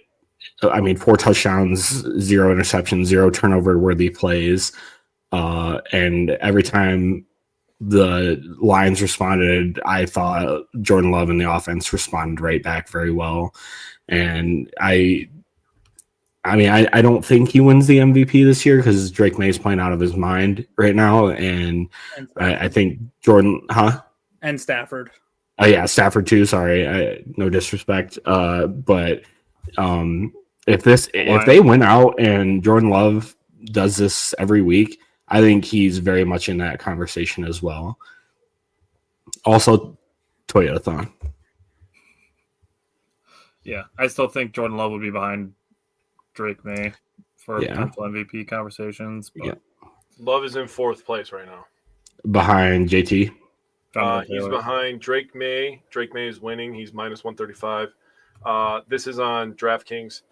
I mean, 4 touchdowns, 0 interceptions, 0 turnover-worthy plays. And every time the Lions responded. I thought Jordan Love and the offense responded right back very well. And I don't think he wins the MVP this year because Drake May's playing out of his mind right now. And I think Jordan, and Stafford. Oh yeah, Stafford too. Sorry, no disrespect. But if they win out and Jordan Love does this every week, I think he's very much in that conversation as well. Also, Toyota-thon. Yeah, I still think Jordan Love would be behind Drake May for potential MVP conversations. But... Yeah. Love is in 4th place right now. Behind JT. He's behind Drake May. Drake May is winning. He's minus 135. This is on DraftKings.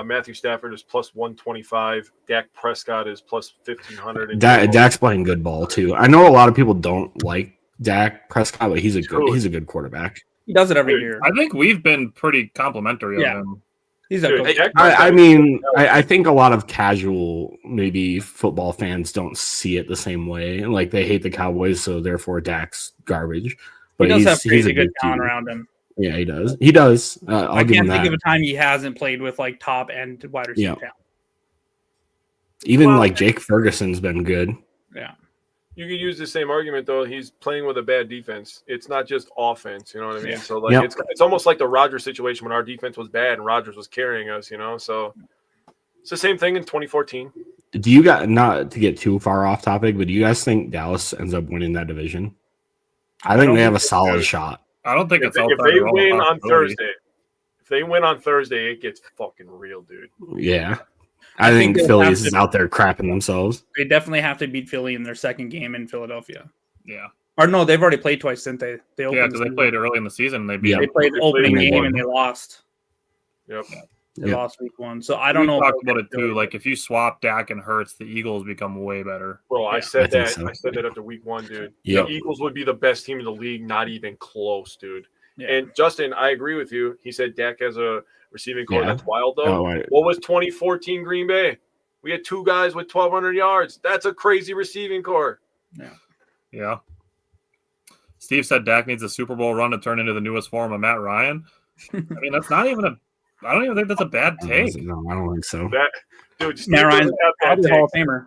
Matthew Stafford is plus 125. Dak Prescott is plus 1,500. Dak's playing good ball too. I know a lot of people don't like Dak Prescott, but he's a good quarterback. He does it every year. I think we've been pretty complimentary of him. He's I think a lot of casual maybe football fans don't see it the same way. Like they hate the Cowboys, so therefore Dak's garbage. But he does have he's a good talent around him. Yeah, he does. He does. I can't think of a time he hasn't played with like top end wide receiver talent. Even like Jake Ferguson's been good. Yeah. You could use the same argument though. He's playing with a bad defense. It's not just offense. You know what I mean? So like it's almost like the Rodgers situation when our defense was bad and Rodgers was carrying us. You know, so it's the same thing in 2014. Do you guys, not to get too far off topic, but do you guys think Dallas ends up winning that division? I think they have a solid shot. I don't think if they win on Thursday. If they win on Thursday, it gets fucking real, dude. Yeah. I think Phillies is out there crapping themselves. They definitely have to beat Philly in their second game in Philadelphia. Yeah. Or no, they've already played twice, didn't they? Because they played early in the season. They played opening game and they lost. Yep. They lost week 1. So I don't know. We talked about it too. Like if you swap Dak and Hurts, the Eagles become way better. Bro, I said that. So. I said that after week 1, dude. Yep. The Eagles would be the best team in the league, not even close, dude. Yeah. And Justin, I agree with you. He said Dak has a receiving core. That's wild, though. What was 2014 Green Bay? We had 2 guys with 1,200 yards. That's a crazy receiving core. Yeah. Steve said Dak needs a Super Bowl run to turn into the newest form of Matt Ryan. I mean, that's not even I don't even think that's a bad take. No, I don't think so. Dude, Steve Matt Ryan's probably Hall of Famer.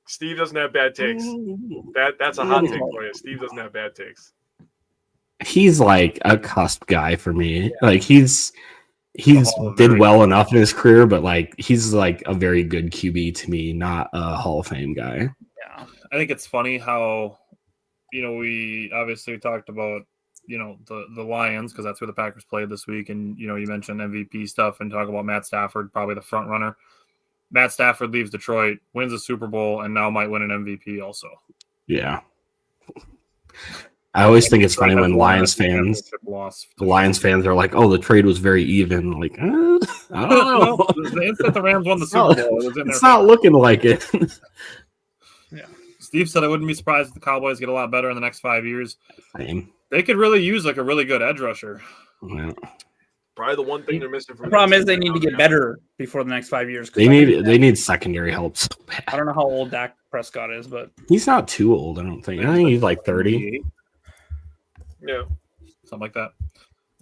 Steve doesn't have bad takes. That's a hot take for you. Steve doesn't have bad takes. He's like a cusp guy for me. Like he's did well enough in his career, but like he's like a very good QB to me, not a Hall of Fame guy. Yeah, I think it's funny how we obviously talked about the Lions because that's where the Packers played this week, and you mentioned MVP stuff and talk about Matt Stafford, probably the front runner. Matt Stafford leaves Detroit, wins a Super Bowl, and now might win an MVP also. Yeah. I always think it's funny when Lions fans are like, "Oh, the trade was very even." Like, I don't know. The instant the Rams won the Super Bowl, it's not looking like it. Yeah, Steve said I wouldn't be surprised if the Cowboys get a lot better in the next 5 years. Same. They could really use like a really good edge rusher. Yeah. Probably the one thing they're missing. The problem is they need to get better before the next 5 years. They need secondary help so bad. I don't know how old Dak Prescott is, but he's not too old. I don't think. I think he's like 30. Yeah, something like that.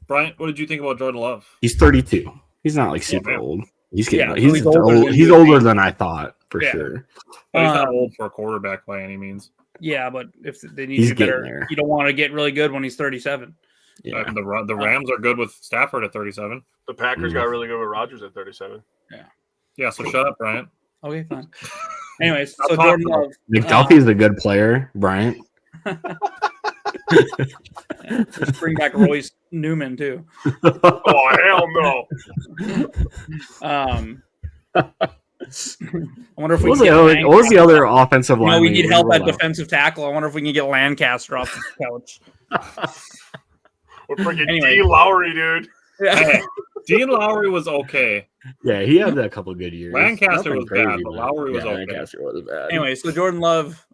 Bryant, what did you think about Jordan Love? He's 32. He's not like super old. He's getting he's older than I thought for sure. But he's not old for a quarterback by any means. Yeah, but if they need to get better, you don't want to get really good when he's 37. Yeah, the Rams are good with Stafford at 37. The Packers got really good with Rodgers at 37. Yeah. So shut up, Bryant. Okay, fine. Anyways, so Jordan Love. McDuffie's a good player, Bryant. Just bring back Royce Newman too. Oh hell no! I wonder if what was the other offensive line? We need help at defensive tackle. I wonder if we can get Lancaster off the couch. We're freaking Dean Lowry, dude. Yeah. Dean Lowry was okay. Yeah, he had a couple of good years. Lancaster was bad, but Lowry was okay. Lancaster was bad. Anyway, so Jordan Love,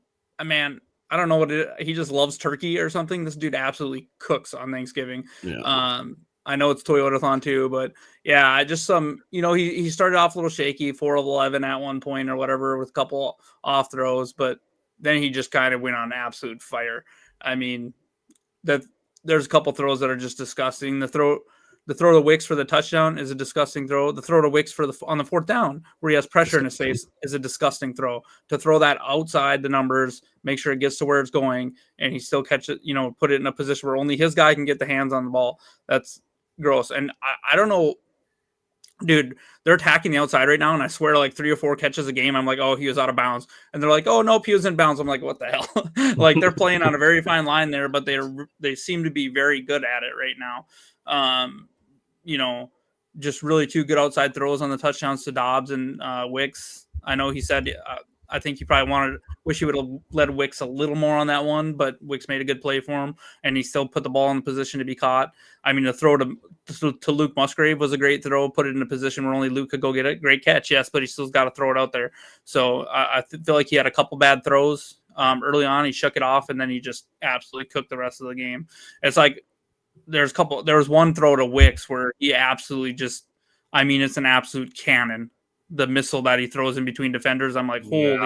man, I don't know what he just loves turkey or something. This dude absolutely cooks on Thanksgiving. Yeah. I know it's Toyota-thon too, but yeah, just he started off a little shaky, 4 of 11 at one point or whatever with a couple off throws, but then he just kind of went on absolute fire. I mean, there's a couple throws that are just disgusting. The throw to Wicks for the touchdown is a disgusting throw. The throw to Wicks on the fourth down where he has pressure in his face is a disgusting throw. To throw that outside the numbers, make sure it gets to where it's going, and he still catch it, put it in a position where only his guy can get the hands on the ball. That's gross. And I don't know, dude, they're attacking the outside right now, and I swear like 3 or 4 catches a game, I'm like, oh, he was out of bounds. And they're like, oh, nope, he was in bounds. I'm like, what the hell? Like, they're playing on a very fine line there, but they seem to be very good at it right now. Just really 2 good outside throws on the touchdowns to Dobbs and Wicks. I know he said, I think he probably wish he would have led Wicks a little more on that one, but Wicks made a good play for him, and he still put the ball in the position to be caught. I mean, the throw to Luke Musgrave was a great throw, put it in a position where only Luke could go get it. Great catch, yes, but he still's got to throw it out there. So I feel like he had a couple bad throws early on. He shook it off, and then he just absolutely cooked the rest of the game. It's like there was one throw to Wicks where he absolutely it's an absolute cannon. The missile that he throws in between defenders, I'm like, holy.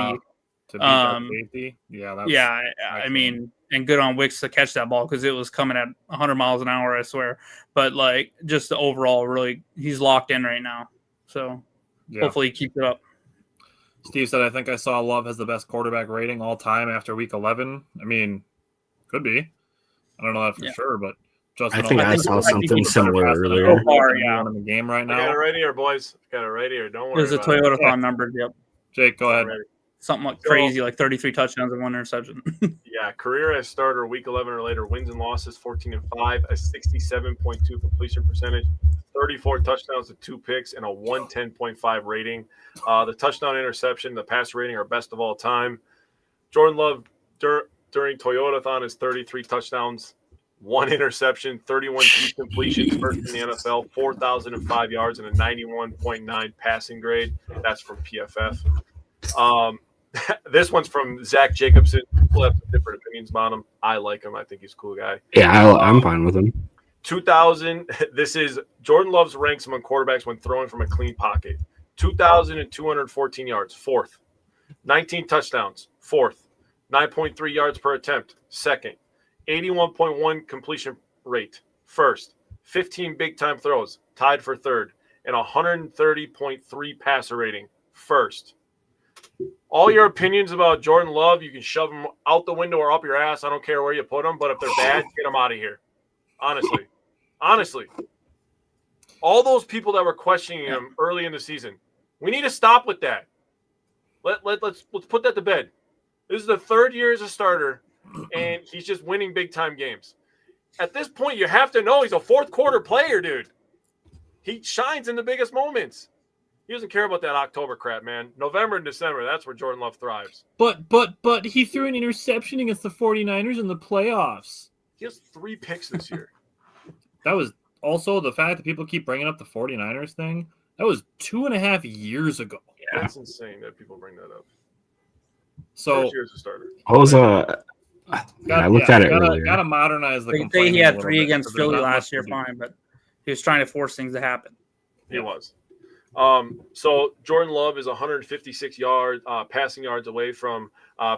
To beat that safety. Yeah, I mean, and good on Wicks to catch that ball because it was coming at 100 miles an hour, I swear. But like, just the overall, really, he's locked in right now. So hopefully he keeps it up. Steve said, I think I saw Love has the best quarterback rating all time after week 11. I mean, could be. I don't know that for sure, but Justin, I think I saw something similar earlier. So far, in the game right now. Got it right here, boys. Got it right here. Don't worry. There's a Toyota-thon number. Yep. Jake, go ahead. Something like crazy, like 33 touchdowns and 1 interception. Yeah, career as starter, week 11 or later, wins and losses 14-5, a 67.2 completion percentage, 34 touchdowns to 2 picks, and a 110.5 rating. The touchdown interception, the pass rating are best of all time. Jordan Love during Toyota-thon is 33 touchdowns, 1 interception, 31 deep completions, first in the NFL, 4,005 yards, and a 91.9 passing grade. That's from PFF. This one's from Zach Jacobson. People have different opinions about him. I like him. I think he's a cool guy. Yeah, I'm fine with him. 2000. This is Jordan Love's ranks among quarterbacks when throwing from a clean pocket. 2,214 yards, 4th. 19 touchdowns, 4th. 9.3 yards per attempt, 2nd. 81.1 completion rate, 1st. 15 big-time throws, tied for 3rd. And 130.3 passer rating, 1st. All your opinions about Jordan Love, you can shove them out the window or up your ass. I don't care where you put them, but if they're bad, get them out of here. Honestly. All those people that were questioning him early in the season, we need to stop with that. Let's put that to bed. This is the 3rd year as a starter, and he's just winning big-time games. At this point, you have to know he's a 4th quarter player, dude. He shines in the biggest moments. He doesn't care about that October crap, man. November and December, that's where Jordan Love thrives. But he threw an interception against the 49ers in the playoffs. He has 3 picks this year. That was also the fact that people keep bringing up the 49ers thing. That was 2.5 years ago. Yeah, that's insane that people bring that up. So, 1st year as a starter. I looked at it earlier. Got to modernize the They say he had 3 against Philly last year, fine, but he was trying to force things to happen. He was. So Jordan Love is 156 passing yards away from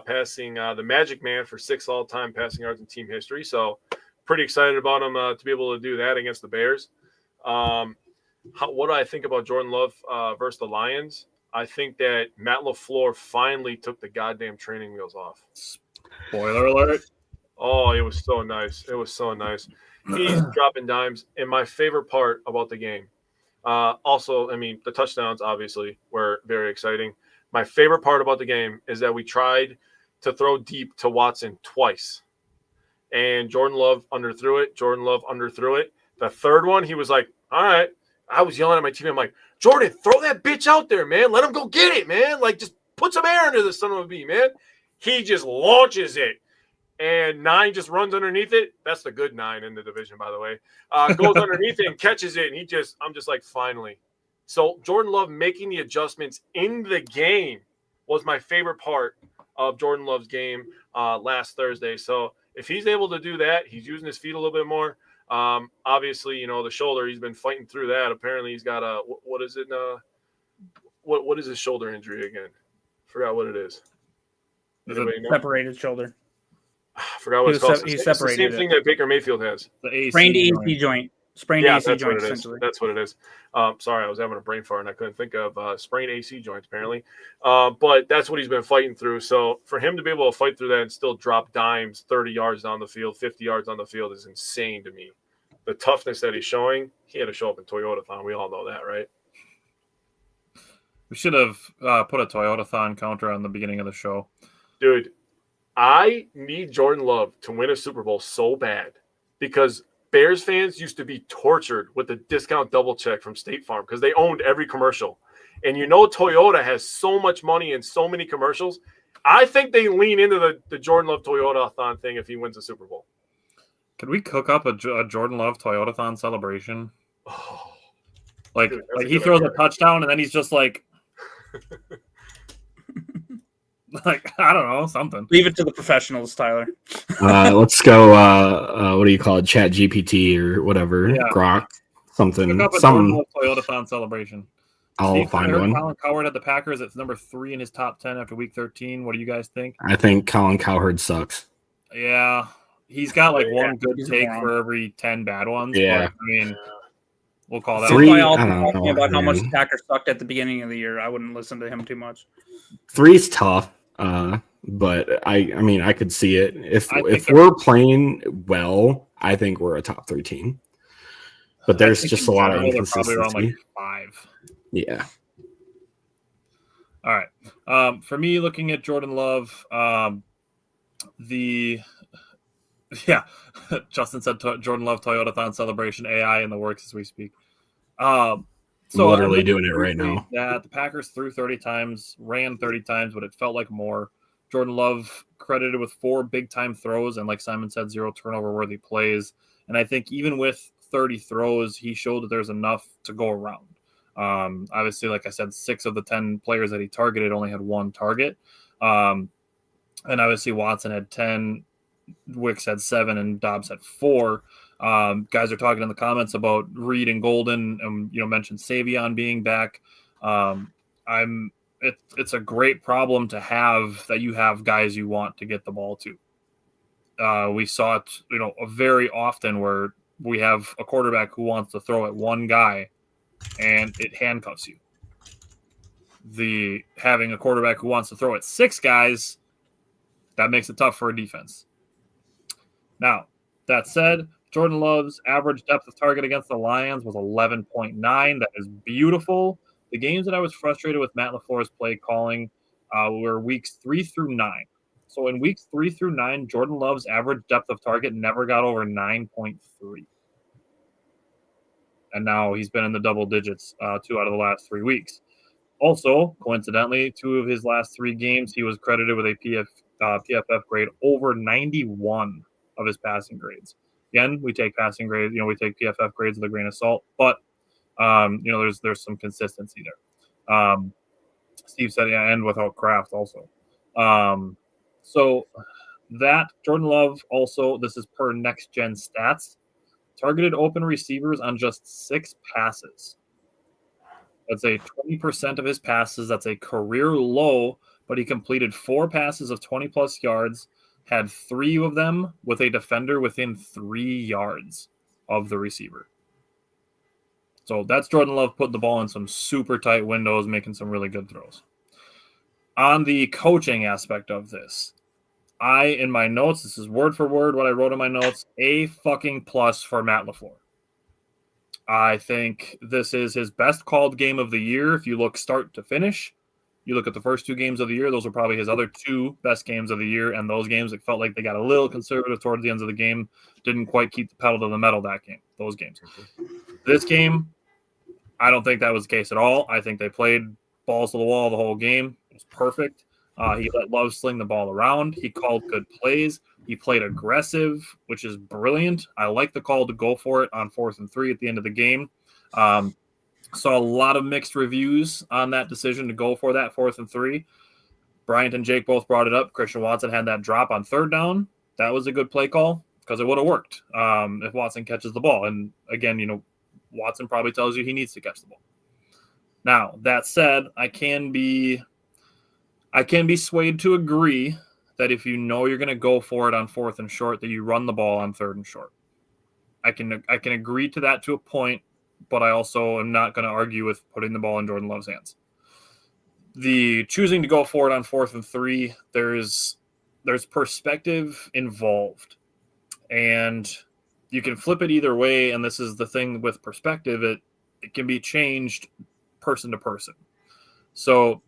passing the Magic Man for 6th all-time passing yards in team history. So pretty excited about him to be able to do that against the Bears. What do I think about Jordan Love versus the Lions? I think that Matt LaFleur finally took the goddamn training wheels off. Spoiler alert. Oh, it was so nice. He's dropping dimes. And my favorite part about the game, also, I mean, the touchdowns obviously were very exciting. My favorite part about the game is that we tried to throw deep to Watson twice. And Jordan Love underthrew it. The 3rd one, he was like, all right. I was yelling at my team. I'm like, Jordan, throw that bitch out there, man. Let him go get it, man. Like, just put some air into the son of a bee, man. He just launches it. And 9 just runs underneath it. That's the good 9 in the division, by the way. Goes underneath it and catches it. And I'm just like, finally. So Jordan Love making the adjustments in the game was my favorite part of Jordan Love's game last Thursday. So if he's able to do that, he's using his feet a little bit more. Obviously, the shoulder, he's been fighting through that. Apparently he's got what is it? What is his shoulder injury again? Forgot what it is. Anybody know? Separated shoulder. I forgot what it's He called. he It's the same separated it. thing that Baker Mayfield has. The AC Sprained AC joint. joint. Sprained Yeah, AC that's what joint, it is. essentially. That's what it is. Sorry, I was having a brain fart and I couldn't think of sprained AC joints, apparently. But that's what he's been fighting through. So for him to be able to fight through that and still drop dimes 30 yards down the field, 50 yards on the field is insane to me. The toughness that he's showing, he had to show up in Toyota-thon. We all know that, right? We should have put a Toyota-thon counter on the beginning of the show. Dude, I need Jordan Love to win a Super Bowl so bad because Bears fans used to be tortured with the discount double check from State Farm because they owned every commercial. And you know Toyota has so much money and so many commercials. I think they lean into the Jordan Love Toyota-thon thing if he wins the Super Bowl. Could we cook up a Jordan Love Toyota-thon celebration? Oh, Like, dude, that's like a he good throws idea. a touchdown and then he's just like, like I don't know, something. Leave it to the professionals, Tyler. Let's go. What do you call it? Chat GPT or whatever. Yeah. Grok. Something. Cook up a Jordan Something. Love Toyota-thon celebration. I'll Steve, I find heard one. Colin Cowherd had the Packers. It's number 3 in his top 10 after week 13. What do you guys think? I think Colin Cowherd sucks. Yeah, he's got like Yeah, one good he's a take moron. for every 10 bad ones. Yeah. But, I mean, we'll call that. That's Three- why I'll I be don't talking know, about how much man. the Packers sucked at the beginning of the year. I wouldn't listen to him too much. 3's tough. But I mean, I could see it. If I think if we're playing well, I think we're a top 3 team. But there's I think just in a lot of general, they're probably around inconsistency. like 5. Yeah. All right. For me, looking at Jordan Love, Justin said Jordan Love Toyota-thon celebration AI in the works as we speak. So Literally I doing it agree right now. That the Packers threw 30 times, ran 30 times, but it felt like more. Jordan Love credited with 4 big-time throws and, like Simon said, 0 turnover-worthy plays. And I think even with 30 throws, he showed that there's enough to go around. Obviously, like I said, 6 of the 10 players that he targeted only had 1 target. And obviously Watson had 10, Wicks had 7, and Dobbs had 4. Guys are talking in the comments about Reed and Golden, and mentioned Savion being back. It's a great problem to have that you have guys you want to get the ball to. We saw it, very often where we have a quarterback who wants to throw at one guy, and it handcuffs you. Having a quarterback who wants to throw at 6 guys, that makes it tough for a defense. Now, that said, Jordan Love's average depth of target against the Lions was 11.9. That is beautiful. The games that I was frustrated with Matt LaFleur's play calling were weeks 3 through 9. So in weeks 3 through 9, Jordan Love's average depth of target never got over 9.3. And now he's been in the double digits 2 out of the last 3 weeks. Also, coincidentally, 2 of his last 3 games, he was credited with a PFF grade over 91 of his passing grades. Again, we take passing grades, we take PFF grades with a grain of salt, but there's some consistency there. Steve said, yeah, and without Kraft also. So that Jordan Love also, this is per next gen stats, targeted open receivers on just 6 passes. That's a 20% of his passes. That's a career low, but he completed 4 passes of 20 plus yards, had 3 of them with a defender within 3 yards of the receiver. So that's Jordan Love putting the ball in some super tight windows, making some really good throws. On the coaching aspect of this, in my notes, this is word for word what I wrote in my notes, A fucking plus for Matt LaFleur. I think this is his best called game of the year. If you look start to finish, you look at the first 2 games of the year, those are probably his other 2 best games of the year. And those games, it felt like they got a little conservative towards the ends of the game, didn't quite keep the pedal to the metal those games. This game, I don't think that was the case at all. I think they played balls to the wall the whole game. It was perfect. He let Love sling the ball around. He called good plays. He played aggressive, which is brilliant. I like the call to go for it on 4th and 3 at the end of the game. Saw a lot of mixed reviews on that decision to go for that 4th and 3. Bryant and Jake both brought it up. Christian Watson had that drop on 3rd down. That was a good play call because it would have worked if Watson catches the ball. And again, Watson probably tells you he needs to catch the ball. Now, that said, I can be swayed to agree that if you know you're going to go for it on 4th and short, that you run the ball on 3rd and short. I can agree to that to a point, but I also am not going to argue with putting the ball in Jordan Love's hands. The choosing to go for it on 4th and 3, there's perspective involved, and you can flip it either way. And this is the thing with perspective, it can be changed person to person. So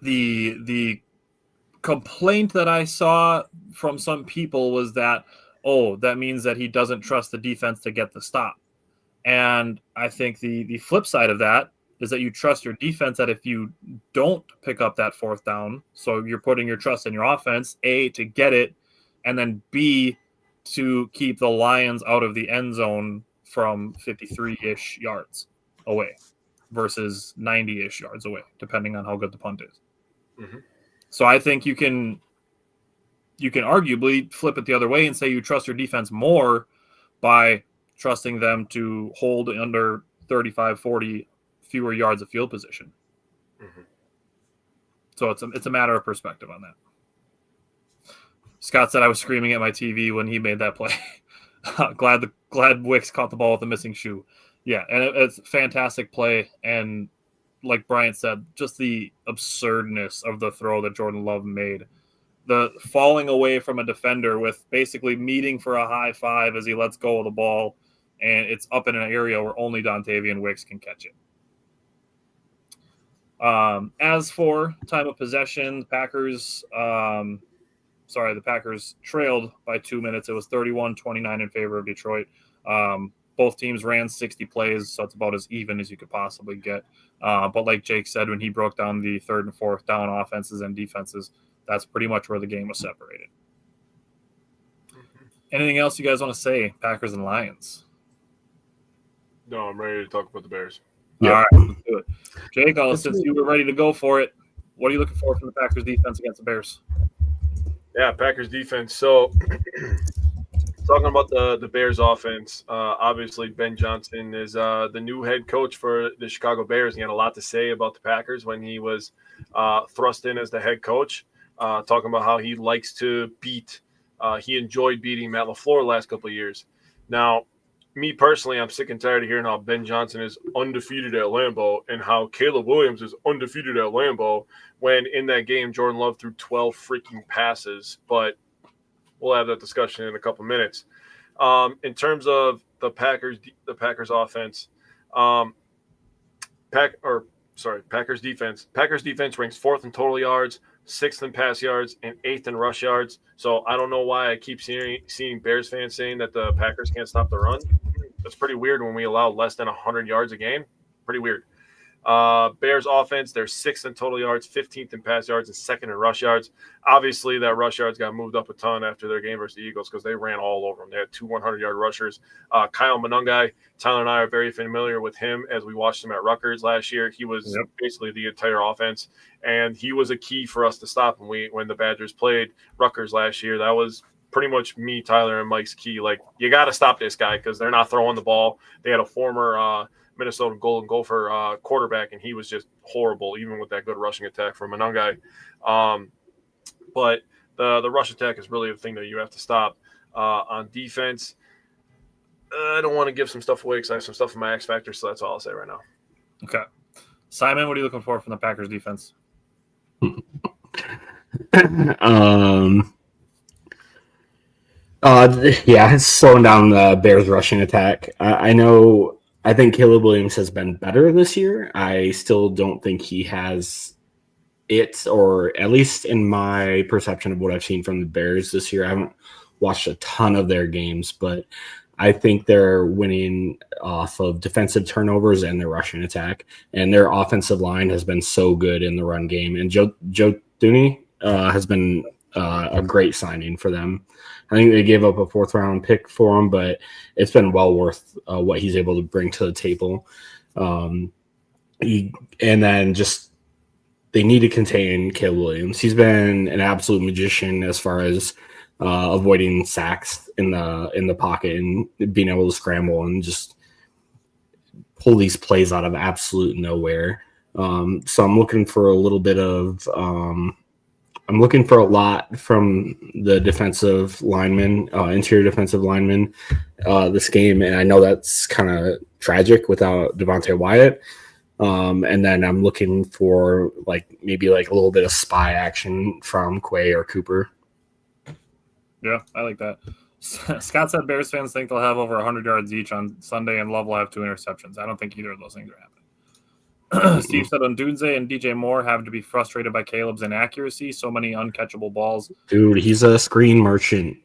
the complaint that I saw from some people was that, that means that he doesn't trust the defense to get the stop. And I think the flip side of that is that you trust your defense that if you don't pick up that 4th down, so you're putting your trust in your offense, A, to get it, and then B, to keep the Lions out of the end zone from 53-ish yards away versus 90-ish yards away, depending on how good the punt is. Mm-hmm. So I think you can arguably flip it the other way and say you trust your defense more by trusting them to hold under 35, 40 fewer yards of field position. Mm-hmm. So it's a matter of perspective on that. Scott said I was screaming at my TV when he made that play. glad Wicks caught the ball with a missing shoe. Yeah, and it's a fantastic play. And like Bryant said, just the absurdness of the throw that Jordan Love made. The falling away from a defender with basically meeting for a high five as he lets go of the ball, and it's up in an area where only Dontavian Wicks can catch it. As for time of possession, the Packers trailed by 2 minutes. It was 31-29 in favor of Detroit. Both teams ran 60 plays, so it's about as even as you could possibly get. But like Jake said, when he broke down the 3rd and 4th down offenses and defenses, that's pretty much where the game was separated. Mm-hmm. Anything else you guys want to say, Packers and Lions? No, I'm ready to talk about the Bears. Yep. All right, let's do it. Jake, since you were ready to go for it, what are you looking for from the Packers defense against the Bears? Yeah, Packers defense. So talking about the Bears offense, obviously Ben Johnson is the new head coach for the Chicago Bears. He had a lot to say about the Packers when he was thrust in as the head coach, talking about how he likes to beat. He enjoyed beating Matt LaFleur the last couple of years. Now, me personally, I'm sick and tired of hearing how Ben Johnson is undefeated at Lambeau and how Caleb Williams is undefeated at Lambeau when in that game Jordan Love threw 12 freaking passes. But we'll have that discussion in a couple minutes. In terms of the Packers offense, Packers defense. Packers defense ranks 4th in total yards, 6th in pass yards, and 8th in rush yards. So I don't know why I keep seeing Bears fans saying that the Packers can't stop the run. That's pretty weird when we allow less than 100 yards a game. Pretty weird. Bears offense, they're 6th in total yards, 15th in pass yards, and 2nd in rush yards. Obviously, that rush yards got moved up a ton after their game versus the Eagles because they ran all over them. They had 2 100-yard rushers. Kyle Monangai, Tyler and I are very familiar with him as we watched him at Rutgers last year. He was basically the entire offense, and he was a key for us to stop when the Badgers played Rutgers last year. That was pretty much me, Tyler, and Mike's key. Like, you got to stop this guy because they're not throwing the ball. They had a former Minnesota Golden Gopher quarterback, and he was just horrible, even with that good rushing attack from Monangai. But the rush attack is really the thing that you have to stop. On defense, I don't want to give some stuff away because I have some stuff in my X Factor, so that's all I'll say right now. Okay. Simon, what are you looking for from the Packers defense? It's slowing down the Bears rushing attack. I think Caleb Williams has been better this year. I still don't think he has it, or at least in my perception of what I've seen from the Bears this year. I haven't watched a ton of their games, but I think they're winning off of defensive turnovers and their rushing attack. And their offensive line has been so good in the run game. And Joe Thuney has been a great signing for them. I think they gave up a 4th-round pick for him, but it's been well worth what he's able to bring to the table. And then just they need to contain Caleb Williams. He's been an absolute magician as far as avoiding sacks in the pocket and being able to scramble and just pull these plays out of absolute nowhere. So I'm looking for a little bit of I'm looking for a lot from the defensive linemen, interior defensive linemen, this game, and I know that's kind of tragic without Devontae Wyatt. And then I'm looking for maybe a little bit of spy action from Quay or Cooper. Yeah, I like that. Scott said Bears fans think they'll have over 100 yards each on Sunday, and Love will have 2 interceptions. I don't think either of those things are happening. Steve said Ondunze and DJ Moore have to be frustrated by Caleb's inaccuracy. So many uncatchable balls. Dude, he's a screen merchant.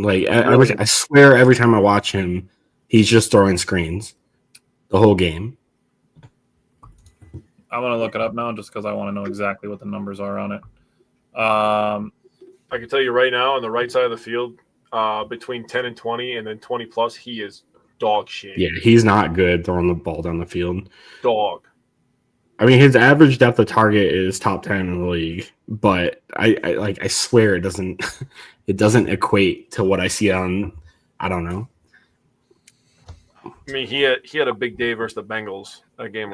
I swear every time I watch him, he's just throwing screens the whole game. I'm going to look it up now just because I want to know exactly what the numbers are on it. I can tell you right now, on the right side of the field, between 10 and 20 and then 20 plus, he is dog shit. Yeah, he's not good throwing the ball down the field. Dog. I mean, his average depth of target is top 10 in the league, but I swear it doesn't equate to what I see on, I don't know. I mean, he had a big day versus the Bengals that game.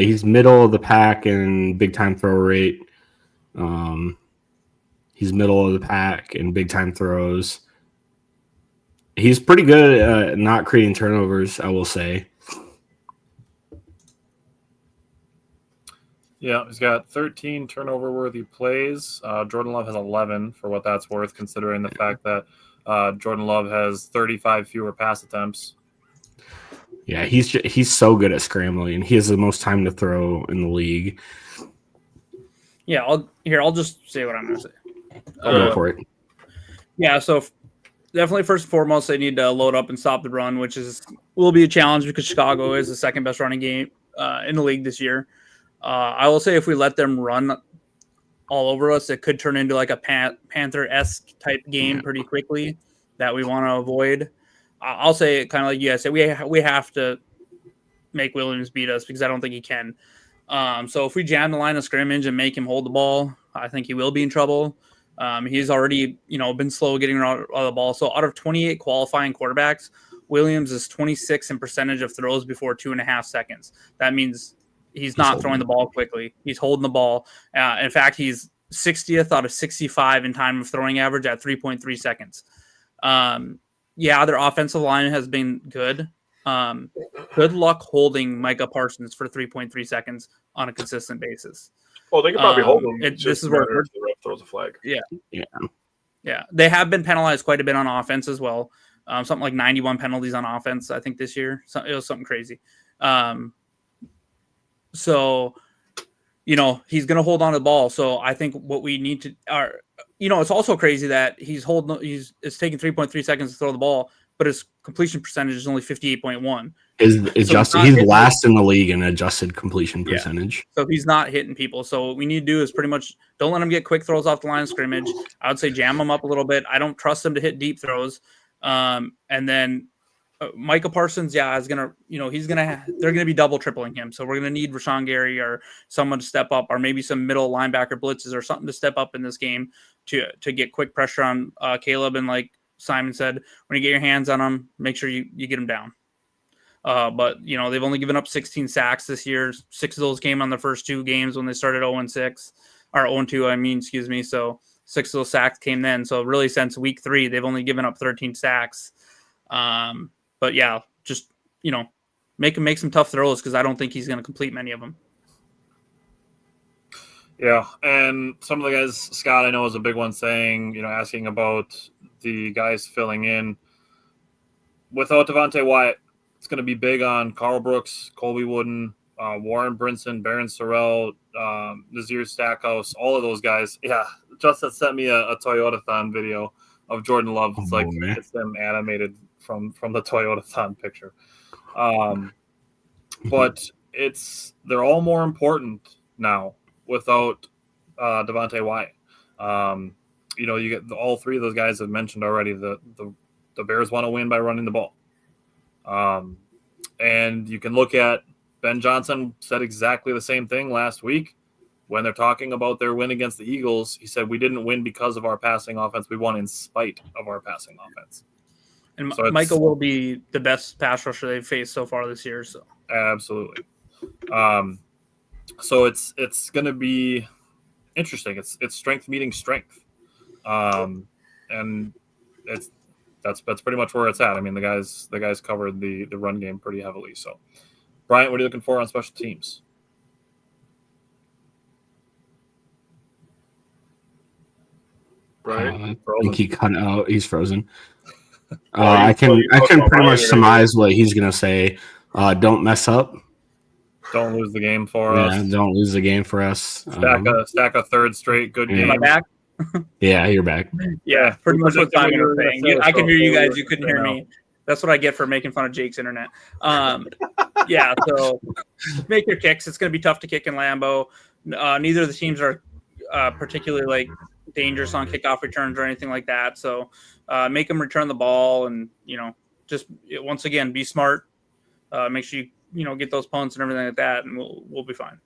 He's middle of the pack in big time throw rate. He's middle of the pack in big time throws. He's pretty good at not creating turnovers, I will say. Yeah, he's got 13 turnover-worthy plays. Jordan Love has 11, for what that's worth, considering the fact that Jordan Love has 35 fewer pass attempts. Yeah, he's so good at scrambling. He has the most time to throw in the league. Yeah, I'll just say what I'm going to say. Go for it. Yeah, so definitely first and foremost, they need to load up and stop the run, which will be a challenge because Chicago is the second best running game in the league this year. I will say if we let them run all over us, it could turn into like a Panther-esque type game pretty quickly that we want to avoid. I'll say kind of like you guys said, we have to make Williams beat us because I don't think he can. So if we jam the line of scrimmage and make him hold the ball, I think he will be in trouble. He's already, been slow getting around the ball. So out of 28 qualifying quarterbacks, Williams is 26 in percentage of throws before 2.5 seconds. That means he's not throwing the ball quickly. He's holding the ball. In fact, he's 60th out of 65 in time of throwing average at 3.3 seconds. Yeah, their offensive line has been good. Good luck holding Micah Parsons for 3.3 seconds on a consistent basis. Well, they could probably hold him. This is where the ref throws a flag. Yeah. They have been penalized quite a bit on offense as well. Something like 91 penalties on offense, I think, this year. It was something crazy. So, he's going to hold on to the ball. So I think what we need to it's also crazy that it's taking 3.3 seconds to throw the ball, but his completion percentage is only 58.1. He's last in the league in adjusted completion percentage. So he's not hitting people. So what we need to do is pretty much don't let him get quick throws off the line of scrimmage. I would say jam him up a little bit. I don't trust him to hit deep throws. And then Micah Parsons, is gonna, they're gonna be double tripling him. So we're gonna need Rashawn Gary or someone to step up, or maybe some middle linebacker blitzes or something to step up in this game to get quick pressure on Caleb. And like Simon said, when you get your hands on him, make sure you get him down. But they've only given up 16 sacks this year. 6 of those came on the first 2 games when they started 0-6 or 0-2. excuse me. So 6 of those sacks came then. So really since week 3, they've only given up 13 sacks. But yeah, just, make him make some tough throws because I don't think he's going to complete many of them. Yeah, and some of the guys, Scott, I know is a big one saying, asking about the guys filling in. Without Devontae Wyatt, it's going to be big on Carl Brooks, Colby Wooden, Warren Brinson, Barron Sorrell, Nazir Stackhouse, all of those guys. Yeah, Justin sent me a Toyota-thon video of Jordan Love. It's it's them animated from the Toyota-thon picture. But they're all more important now without Devontae Wyatt. You get all 3 of those guys have mentioned already. The Bears want to win by running the ball. And you can look at Ben Johnson said exactly the same thing last week when they're talking about their win against the Eagles. He said, we didn't win because of our passing offense. We won in spite of our passing offense. And so Michael will be the best pass rusher they've faced so far this year. So absolutely. So it's going to be interesting. It's strength meeting strength, and that's pretty much where it's at. I mean, the guys covered the run game pretty heavily. So, Bryant, what are you looking for on special teams? Right? I think he cut out. He's frozen. Oh, I can pretty Ryan much or surmise what he's gonna say. Don't mess up. Don't lose the game for Yeah, us. don't lose the game for us. Stack a third straight good Yeah. game. Am I back? Yeah, you're back. Yeah, pretty much what Simon was saying. I can hear you guys. You couldn't hear now. me. That's what I get for making fun of Jake's internet. Yeah, so make your kicks. It's going to be tough to kick in Lambeau. Neither of the teams are particularly like dangerous on kickoff returns or anything like that. So make them return the ball, and just once again be smart. Make sure you get those punts and everything like that, and we'll be fine.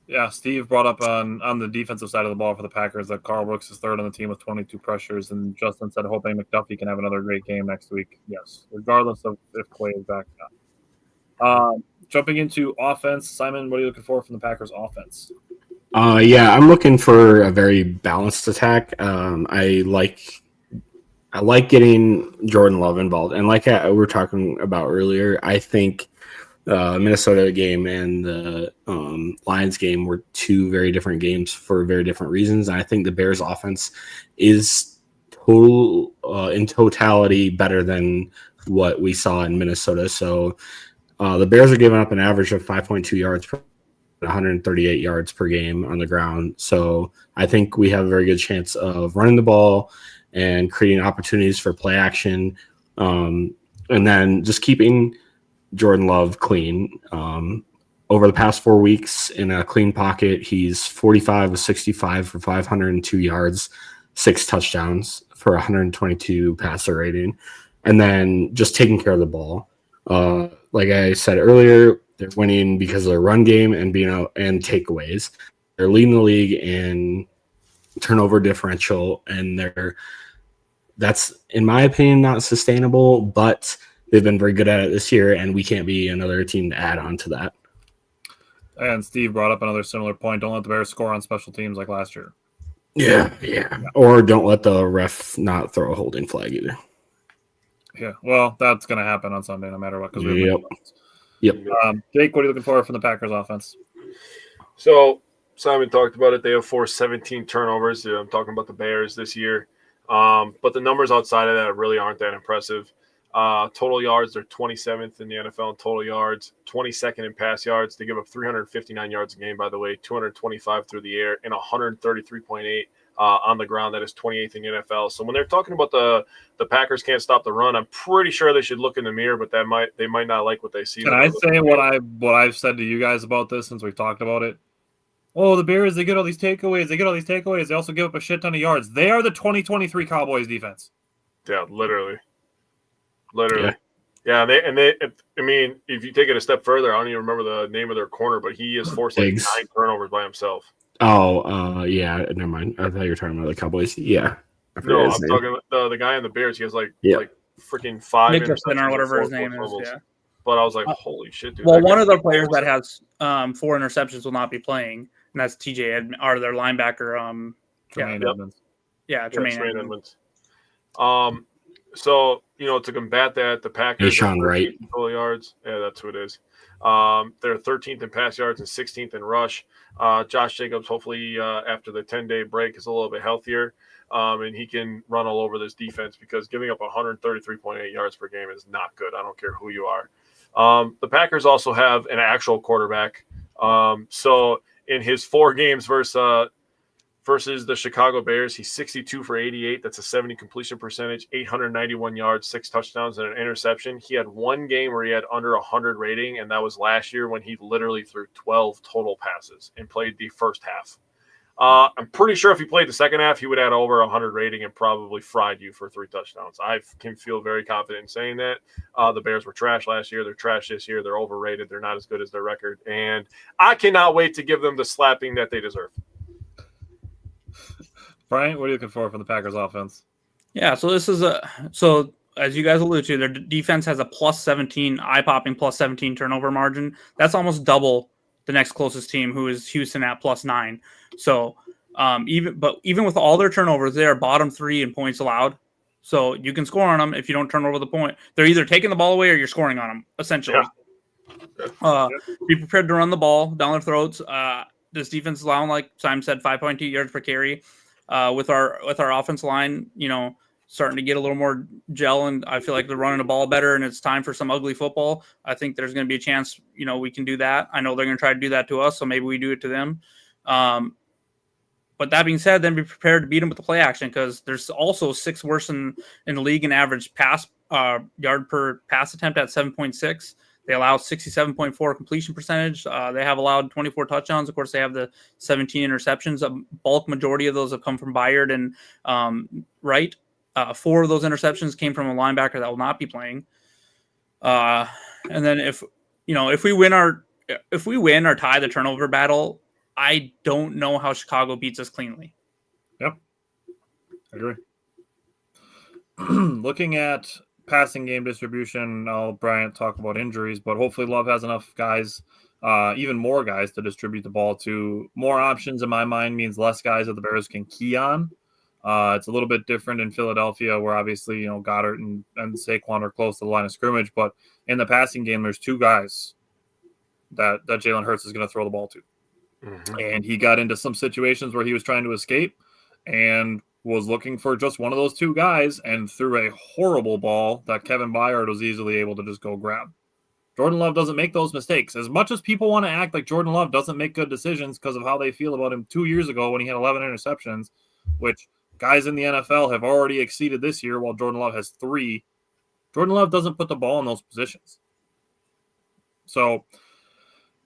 Yeah, Steve brought up on the defensive side of the ball for the Packers that Carl Brooks is third on the team with 22 pressures, and Justin said hoping McDuffie can have another great game next week. Yes, regardless of if Clay is back or not. Jumping into offense, Simon, what are you looking for from the Packers offense? Yeah, I'm looking for a very balanced attack. I like getting Jordan Love involved, and like we were talking about earlier, I think Minnesota game and the Lions game were two very different games for very different reasons. And I think the Bears offense is in totality better than what we saw in Minnesota. So the Bears are giving up an average of 5.2 yards per 138 yards per game on the ground. So I think we have a very good chance of running the ball and creating opportunities for play action. And then just keeping Jordan Love clean. Over the past 4 weeks in a clean pocket, he's 45 of 65 for 502 yards, 6 touchdowns for 122 passer rating, and then just taking care of the ball. Like I said earlier, they're winning because of their run game and and takeaways. They're leading the league in turnover differential, and that's in my opinion not sustainable, but they've been very good at it this year, and we can't be another team to add on to that. And Steve brought up another similar point. Don't let the Bears score on special teams like last year. Yeah. Or don't let the ref not throw a holding flag either. Yeah, well, that's going to happen on Sunday no matter what. Yep. Jake, what are you looking for from the Packers offense? So Simon talked about it. They have forced 17 turnovers. I'm talking about the Bears this year. But the numbers outside of that really aren't that impressive. Total yards, they're 27th in the NFL in total yards, 22nd in pass yards. They give up 359 yards a game, by the way, 225 through the air, and 133.8 on the ground. That is 28th in the NFL. So when they're talking about the Packers can't stop the run, I'm pretty sure they should look in the mirror, but they might not like what they see. Can I say what I've said to you guys about this since we've talked about it? Oh, the Bears, they get all these takeaways. They also give up a shit ton of yards. They are the 2023 Cowboys defense. Yeah, literally. Yeah, I mean, if you take it a step further, I don't even remember the name of their corner, but he has forced like 9 turnovers by himself. Oh, yeah, never mind. I thought you were talking about the Cowboys. Yeah. No, I'm talking about the guy in the Bears. He has like freaking 5 Nicholson or whatever his name is. Yeah. But I was like, holy shit, dude. Well, one of the players that has 4 interceptions will not be playing, and that's TJ or their linebacker. Tremaine Edmonds. Yeah, Tremaine Edmonds. So, to combat that, the Packers Sean Wright. Total yards. Yeah, that's who it is. They're 13th in pass yards and 16th in rush. Josh Jacobs, hopefully after the 10-day break, is a little bit healthier, and he can run all over this defense because giving up 133.8 yards per game is not good. I don't care who you are. The Packers also have an actual quarterback. So in his 4 games versus the Chicago Bears, he's 62 for 88. That's a 70 completion percentage, 891 yards, 6 touchdowns, and an interception. He had 1 game where he had under 100 rating, and that was last year when he literally threw 12 total passes and played the first half. I'm pretty sure if he played the second half, he would add over 100 rating and probably fried you for 3 touchdowns. I can feel very confident in saying that. The Bears were trash last year. They're trash this year. They're overrated. They're not as good as their record. And I cannot wait to give them the slapping that they deserve. Brian, what are you looking for from the Packers offense? Yeah, so this is so as you guys alluded to, their defense has a +17, eye-popping +17 turnover margin. That's almost double the next closest team, who is Houston at +9. So even with all their turnovers, they are bottom 3 in points allowed. So you can score on them if you don't turn over the point. They're either taking the ball away or you're scoring on them, essentially. Be prepared to run the ball down their throats. This defense is allowing, like Simon said, 5.2 yards per carry. With our offensive line, starting to get a little more gel, and I feel like they're running the ball better, and it's time for some ugly football. I think there's going to be a chance, we can do that. I know they're going to try to do that to us, so maybe we do it to them. But that being said, then be prepared to beat them with the play action, because there's also 6th worst in the league in average pass yard per pass attempt at 7.6. They allow 67.4 completion percentage. They have allowed 24 touchdowns. Of course, they have the 17 interceptions. A bulk majority of those have come from Byard and Wright. 4 of those interceptions came from a linebacker that will not be playing. And then if we win or tie the turnover battle, I don't know how Chicago beats us cleanly. Yep, I agree. Looking at passing game distribution, I'll Bryant talk about injuries, but hopefully Love has enough guys, even more guys, to distribute the ball to. More options in my mind means less guys that the Bears can key on. It's a little bit different in Philadelphia, where obviously Goddard and Saquon are close to the line of scrimmage, but in the passing game, there's 2 guys that Jalen Hurts is going to throw the ball to. Mm-hmm. And he got into some situations where he was trying to escape and was looking for just one of those 2 guys and threw a horrible ball that Kevin Byard was easily able to just go grab. Jordan Love doesn't make those mistakes. As much as people want to act like Jordan Love doesn't make good decisions because of how they feel about him 2 years ago when he had 11 interceptions, which guys in the NFL have already exceeded this year while Jordan Love has 3. Jordan Love doesn't put the ball in those positions. So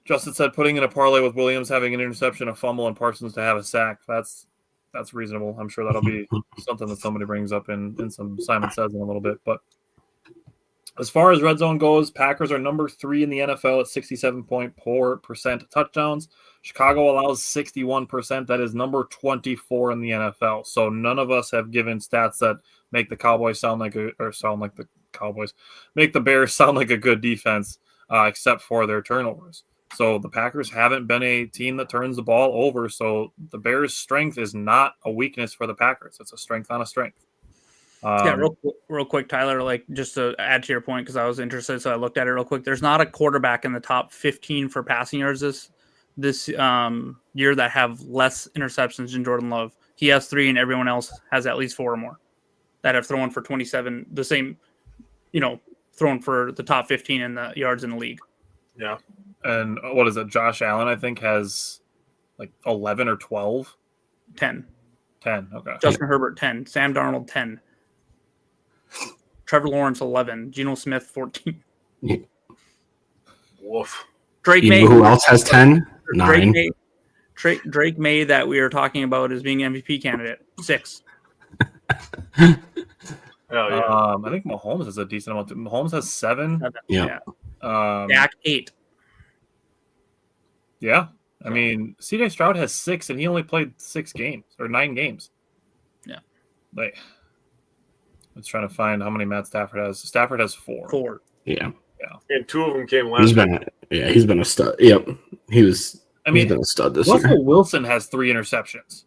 Justin said putting in a parlay with Williams having an interception, a fumble, and Parsons to have a sack. That's reasonable. I'm sure that'll be something that somebody brings up in some Simon Says in a little bit. But as far as red zone goes, Packers are number 3 in the NFL at 67.4% touchdowns. Chicago allows 61%. That is number 24 in the NFL. So none of us have given stats that make the Cowboys make the Bears sound like a good defense, except for their turnovers. So the Packers haven't been a team that turns the ball over. So the Bears' strength is not a weakness for the Packers. It's a strength on a strength. Real quick, Tyler, like just to add to your point, because I was interested, so I looked at it real quick. There's not a quarterback in the top 15 for passing yards this year that have less interceptions than Jordan Love. He has 3, and everyone else has at least 4 or more that have thrown for 27. The same, thrown for the top 15 in the yards in the league. Yeah. And what is it? Josh Allen, I think, has like 11 or 12. 10. 10. Okay. Justin Herbert 10. Sam Darnold 10. Trevor Lawrence 11. Geno Smith 14. Woof. Drake May. Who else has 10? 9. Drake May that we were talking about as being MVP candidate 6. I think Mahomes has a decent amount. Mahomes has 7. Yeah. Dak 8. Yeah. I mean, CJ Stroud has 6, and he only played 6 games or 9 games. Yeah. Like, let's try to find how many Matt Stafford has. Stafford has 4. 4. Yeah. Yeah. And 2 of them came last week. He's been a stud. Yep. He's been a stud this year. Russell Wilson has 3 interceptions.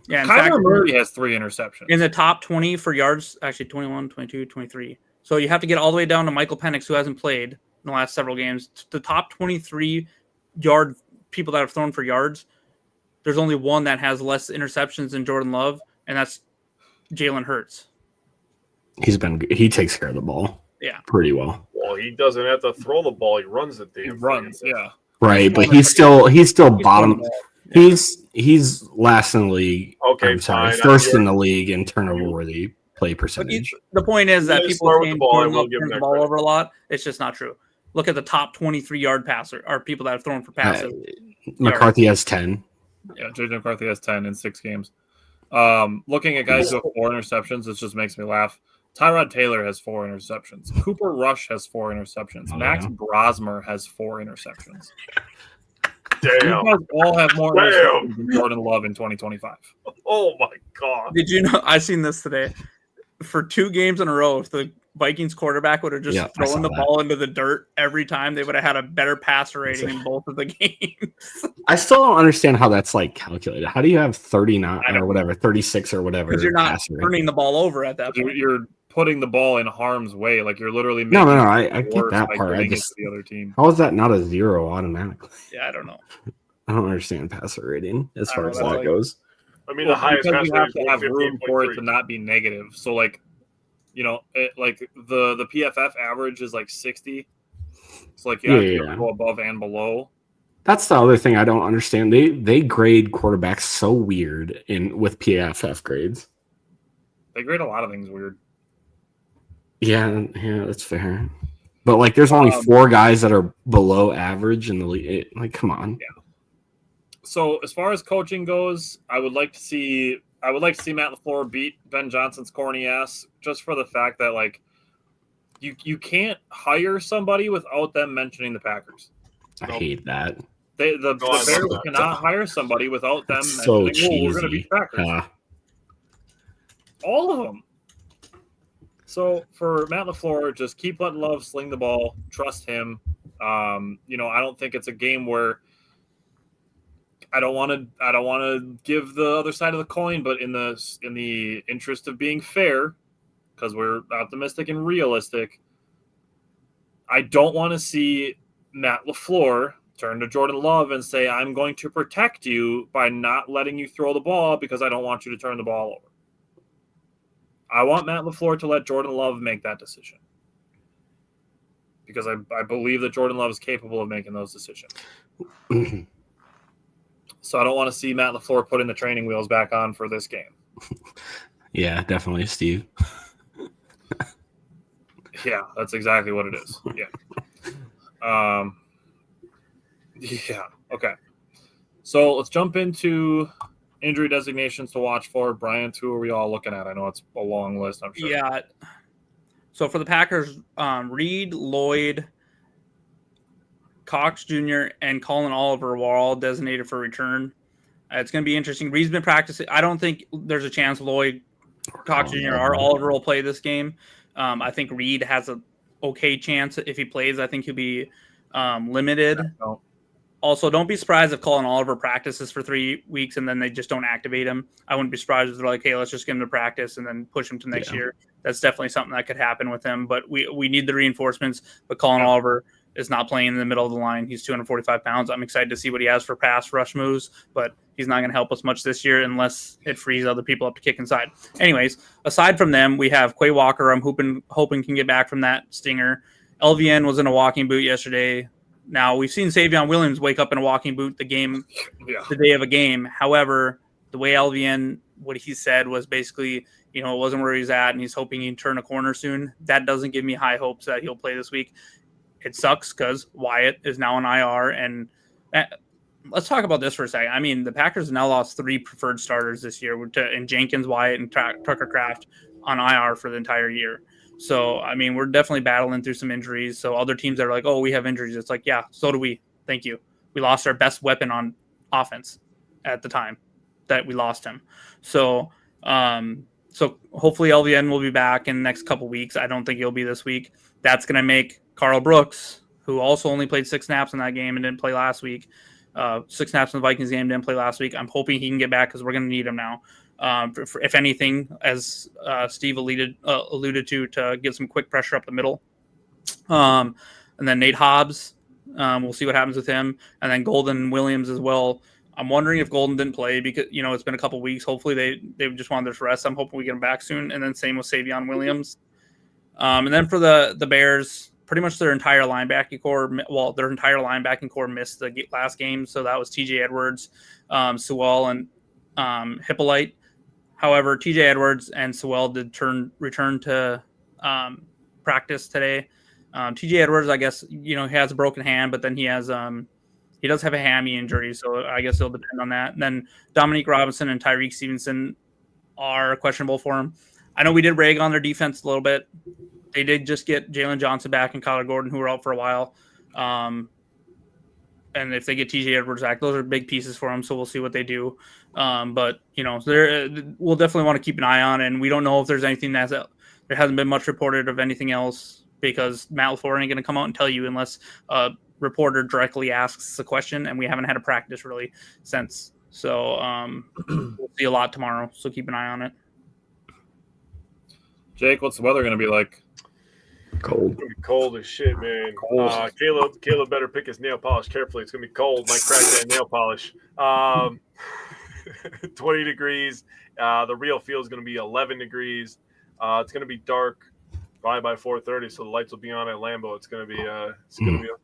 Yeah. Kyler Murray has 3 interceptions. In the top 20 for yards, actually 21, 22, 23. So you have to get all the way down to Michael Penix, who hasn't played in the last several games. The top 23 yard people that have thrown for yards, there's only one that has less interceptions than Jordan Love, and that's Jalen Hurts. He takes care of the ball. Yeah. Pretty well. Well, he doesn't have to throw the ball. He runs it. He runs, yeah. Right, but he's still bottom. He's last in the league. Okay, I'm sorry, fine. first in the league in turnover worthy play percentage. The point is that people start are with saying the ball and Jordan we'll Love give him turns their the ball credit. over a lot. It's just not true. Look at the top 23 yard passer are people that have thrown for passes. McCarthy has 10. Yeah, JJ McCarthy has 10 in 6 games. Looking at guys who have 4 interceptions, it just makes me laugh. Tyrod Taylor has 4 interceptions. Cooper Rush has 4 interceptions. Max Brosmer has 4 interceptions. Damn. You guys all have more interceptions than Jordan Love in 2025. Oh, my God. Did you know? I seen this today. For 2 games in a row, if the Vikings quarterback would have just Yeah, I thrown saw the that. ball into the dirt every time, they would have had a better passer rating in both of the games. I still don't understand how that's like calculated. How do you have 39 I don't or whatever, 36 or whatever? Because you're not passer rate? turning the ball over at that point. You're putting the ball in harm's way. Like you're literally No, making I it get worse that by part. I giving it just to the other team. how is that not a 0 automatically? Yeah, I don't know. I don't understand passer rating as I far don't as know, that that's goes. I mean, the Well, highest because passer you rate have is to have room for it to 158.3. not be negative. So like, like the PFF average is like 60. So like you have to go above and below. That's the other thing I don't understand. They grade quarterbacks so weird with PFF grades. They grade a lot of things weird. Yeah, that's fair. But like, there's only 4 guys that are below average in the league. Like, come on. Yeah. So as far as coaching goes, I would like to see Matt LaFleur beat Ben Johnson's corny ass, just for the fact that like you can't hire somebody without them mentioning the Packers. I hate that. The Bears cannot hire somebody without them It's so mentioning, we're going to beat the Packers. All of them. So for Matt LaFleur, just keep letting Love sling the ball. Trust him. I don't think it's a game where I don't want to give the other side of the coin, but in the interest of being fair, because we're optimistic and realistic, I don't want to see Matt LaFleur turn to Jordan Love and say, I'm going to protect you by not letting you throw the ball because I don't want you to turn the ball over. I want Matt LaFleur to let Jordan Love make that decision because I believe that Jordan Love is capable of making those decisions. So I don't want to see Matt LaFleur putting the training wheels back on for this game. Yeah, definitely, Steve. Yeah, that's exactly what it is. Yeah. Yeah. Okay. So let's jump into injury designations to watch for. Bryant, who are we all looking at? I know it's a long list, I'm sure. Yeah. So for the Packers, Reed, Lloyd, Cox Jr., and Colin Oliver were all designated for return. It's going to be interesting. Reed's been practicing. I don't think there's a chance Lloyd, Cox Jr., or Oliver will play this game. I think Reed has an okay chance if he plays. I think he'll be limited. No. Also, don't be surprised if Colin Oliver practices for 3 weeks and then they just don't activate him. I wouldn't be surprised if they're like, hey, let's just get him to practice and then push him to next year. That's definitely something that could happen with him. But we need the reinforcements. But Colin Oliver is not playing in the middle of the line. He's 245 pounds. I'm excited to see what he has for pass rush moves, but he's not going to help us much this year unless it frees other people up to kick inside. Anyways, aside from them, we have Quay Walker. I'm hoping can get back from that stinger. LVN was in a walking boot yesterday. Now, we've seen Savion Williams wake up in a walking boot the day of a game. However, the way LVN, what he said was basically, it wasn't where he's at, and he's hoping he can turn a corner soon. That doesn't give me high hopes that he'll play this week. It sucks because Wyatt is now on IR. And let's talk about this for a second. I mean, the Packers have now lost 3 preferred starters this year, in Jenkins, Wyatt, and Tucker Kraft on IR for the entire year. So, I mean, we're definitely battling through some injuries. So other teams that are like, oh, we have injuries. It's like, yeah, so do we. Thank you. We lost our best weapon on offense at the time that we lost him. So hopefully LVN will be back in the next couple weeks. I don't think he'll be this week. That's going to make Carl Brooks, who also only played 6 snaps in that game and didn't play last week, 6 snaps in the Vikings game, didn't play last week. I'm hoping he can get back because we're going to need him now. If anything, as Steve alluded to get some quick pressure up the middle. And then Nate Hobbs, we'll see what happens with him. And then Golden Williams as well. I'm wondering if Golden didn't play because, it's been a couple weeks. Hopefully they just wanted their rest. I'm hoping we get him back soon. And then same with Savion Williams. And then for the Bears, pretty much their entire linebacking core missed the last game. So that was TJ Edwards, Sewell, and Hippolyte. However, TJ Edwards and Sewell did return to practice today. TJ Edwards, I guess, he has a broken hand, but then he does have a hammy injury, so I guess it'll depend on that. And then Dominique Robinson and Tyreek Stevenson are questionable for him. I know we did rag on their defense a little bit. They did just get Jalen Johnson back and Kyler Gordon, who were out for a while. And if they get TJ Edwards back, those are big pieces for them, so we'll see what they do. But we'll definitely want to keep an eye on, and we don't know if there's anything that's there hasn't been much reported of anything else because Matt LaFleur ain't going to come out and tell you unless a reporter directly asks the question, and we haven't had a practice really since. So we'll see a lot tomorrow, so keep an eye on it. Jake, what's the weather going to be like? Cold. It's gonna be cold as shit, man. Cold. Caleb better pick his nail polish carefully. It's gonna be cold. Might crack that nail polish. 20 degrees. The real feel is gonna be 11 degrees. It's gonna be dark probably by 4:30, so the lights will be on at Lambeau. It's gonna be a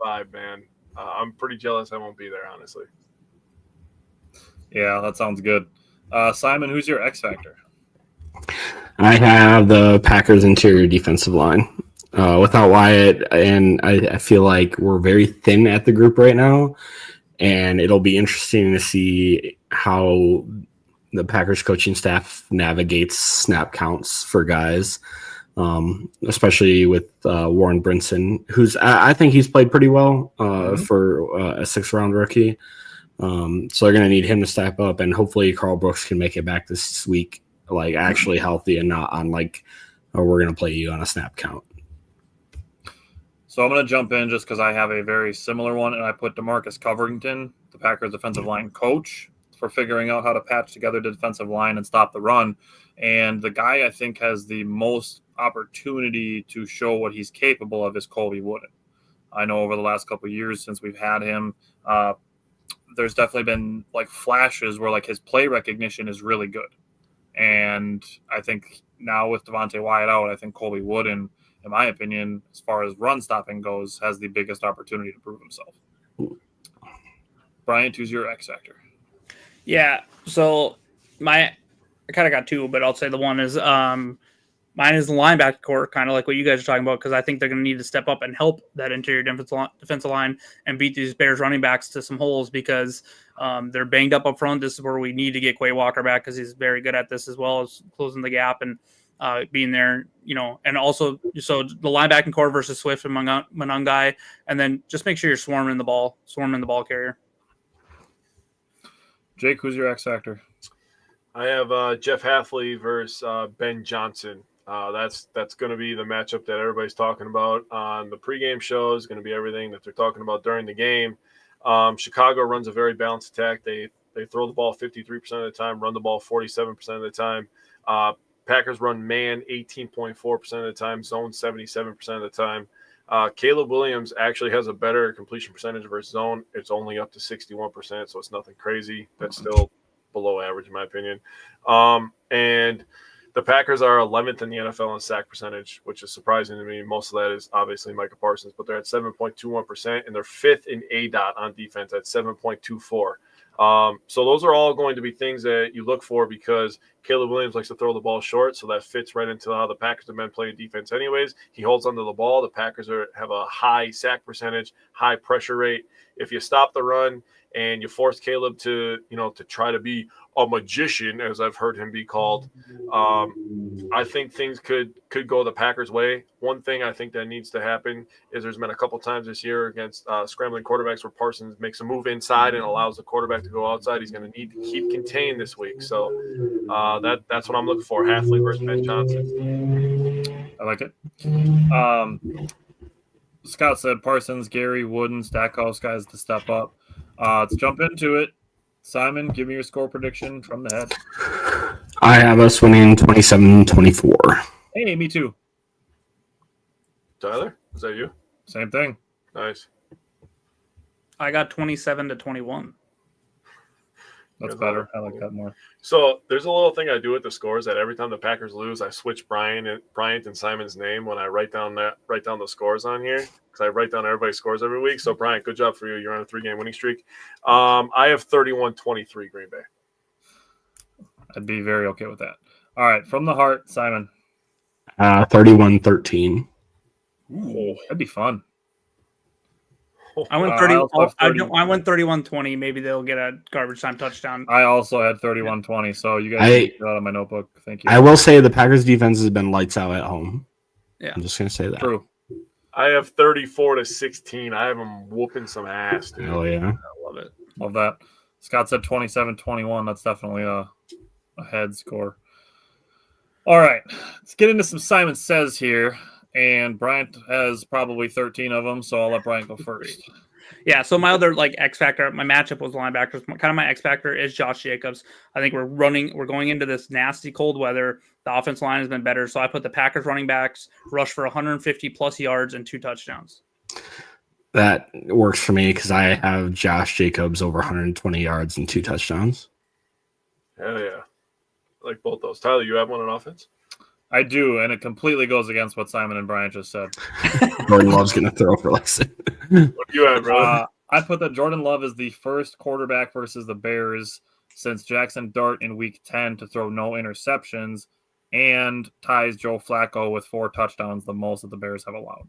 vibe, man. I'm pretty jealous I won't be there, honestly. Yeah, that sounds good. Simon, who's your X factor? I have the Packers interior defensive line. Without Wyatt, and I feel like we're very thin at the group right now, and it'll be interesting to see how the Packers coaching staff navigates snap counts for guys, especially with Warren Brinson, who's I think he's played pretty well for a 6th-round rookie. So they're going to need him to step up, and hopefully Carl Brooks can make it back this week, like actually healthy and not on like, oh, we're going to play you on a snap count. So I'm going to jump in just because I have a very similar one, and I put DeMarcus Covington, the Packers defensive line coach, for figuring out how to patch together the defensive line and stop the run. And the guy I think has the most opportunity to show what he's capable of is Colby Wooden. I know over the last couple of years since we've had him, there's definitely been like flashes where like his play recognition is really good. And I think now with Devontae Wyatt out, I think Colby Wooden, in my opinion, as far as run stopping goes, has the biggest opportunity to prove himself. Bryant, who's your X factor? Yeah, so I kind of got two, but I'll say the one is mine is the linebacker core, kind of like what you guys are talking about, because I think they're going to need to step up and help that interior defensive line and beat these Bears running backs to some holes because they're banged up front. This is where we need to get Quay Walker back because he's very good at this as well as closing the gap and being there, and also so the linebacking core versus Swift and Monangai, and then just make sure you're swarming the ball carrier. Jake, who's your X factor? I have Jeff Halfley versus Ben Johnson. That's going to be the matchup that everybody's talking about on the pregame shows. Going to be everything that they're talking about during the game. Chicago runs a very balanced attack. They throw the ball 53% of the time, run the ball 47% of the time. Packers run man 18.4% of the time, zone 77% of the time. Caleb Williams actually has a better completion percentage versus zone. It's only up to 61%, so it's nothing crazy. That's still below average in my opinion. And the Packers are 11th in the NFL in sack percentage, which is surprising to me. Most of that is obviously Micah Parsons, but they're at 7.21%, and they're 5th in ADOT on defense at 7.24. So those are all going to be things that you look for because Caleb Williams likes to throw the ball short, so that fits right into how the Packers have been playing defense anyways. He holds onto the ball. The Packers have a high sack percentage, high pressure rate. If you stop the run and you force Caleb to try to be a magician, as I've heard him be called, I think things could go the Packers' way. One thing I think that needs to happen is there's been a couple times this year against scrambling quarterbacks where Parsons makes a move inside and allows the quarterback to go outside. He's going to need to keep contained this week. So that's what I'm looking for, Halfley versus Ben Johnson. I like it. Scott said Parsons, Gary, Wooden, Stackhouse guys to step up. Let's jump into it. Simon, give me your score prediction from the head. I have us winning 27-24. Hey, me too. Tyler, is that you? Same thing. Nice. I got 27-21. That's better. I like that more. So there's a little thing I do with the scores that every time the Packers lose, I switch Bryant and Simon's name when I write down the scores on here because I write down everybody's scores every week. So Bryant, good job for you. You're on a 3-game winning streak. I have 31-23 Green Bay. I'd be very okay with that. All right, from the heart, Simon. 31-13. Ooh, that'd be fun. I went 30. I went 31-20. Maybe they'll get a garbage time touchdown. I also had 31-20. So you guys get out of my notebook. Thank you. I will say the Packers defense has been lights out at home. Yeah, I'm just gonna say that. True. I have 34-16. I have them whooping some ass, dude. Oh yeah, I love it. Love that. Scott said 27-21. That's definitely a head score. All right, let's get into some Simon Says here. And Bryant has probably 13 of them, so I'll let Bryant go first. Yeah, so my other X factor, my matchup was linebackers. Kind of my X factor is Josh Jacobs. I think we're going into this nasty cold weather. The offense line has been better, so I put the Packers running backs rush for 150 plus yards and 2 touchdowns. That works for me because I have Josh Jacobs over 120 yards and 2 touchdowns. Hell yeah. I like both those. Tyler, you have one on offense? I do, and it completely goes against what Simon and Bryant just said. Jordan Love's going to throw for like What do you have, bro? I put that Jordan Love is the first quarterback versus the Bears since Jackson Dart in Week 10 to throw no interceptions and ties Joe Flacco with 4 touchdowns, the most that the Bears have allowed.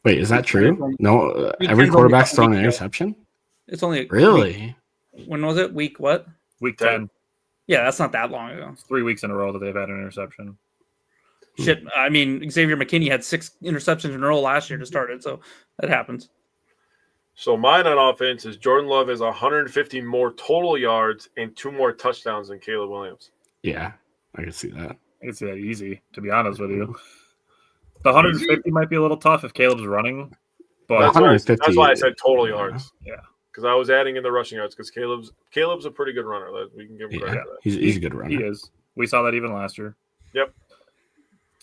Wait, is that true? No, every quarterback's thrown an interception? It's only really? When was it? Week what? Week 10. Yeah, that's not that long ago. It's 3 weeks in a row that they've had an interception. Shit, I mean, Xavier McKinney had 6 interceptions in a row last year to start it, so that happens. So mine on offense is Jordan Love has 150 more total yards and 2 more touchdowns than Caleb Williams. Yeah, I can see that. I can see that easy, to be honest with you. The 150 might be a little tough if Caleb's running, but that's why I said total yards. Yeah. Because I was adding in the rushing yards because Caleb's a pretty good runner. We can give him credit for that. He's a good runner. He is. We saw that even last year. Yep.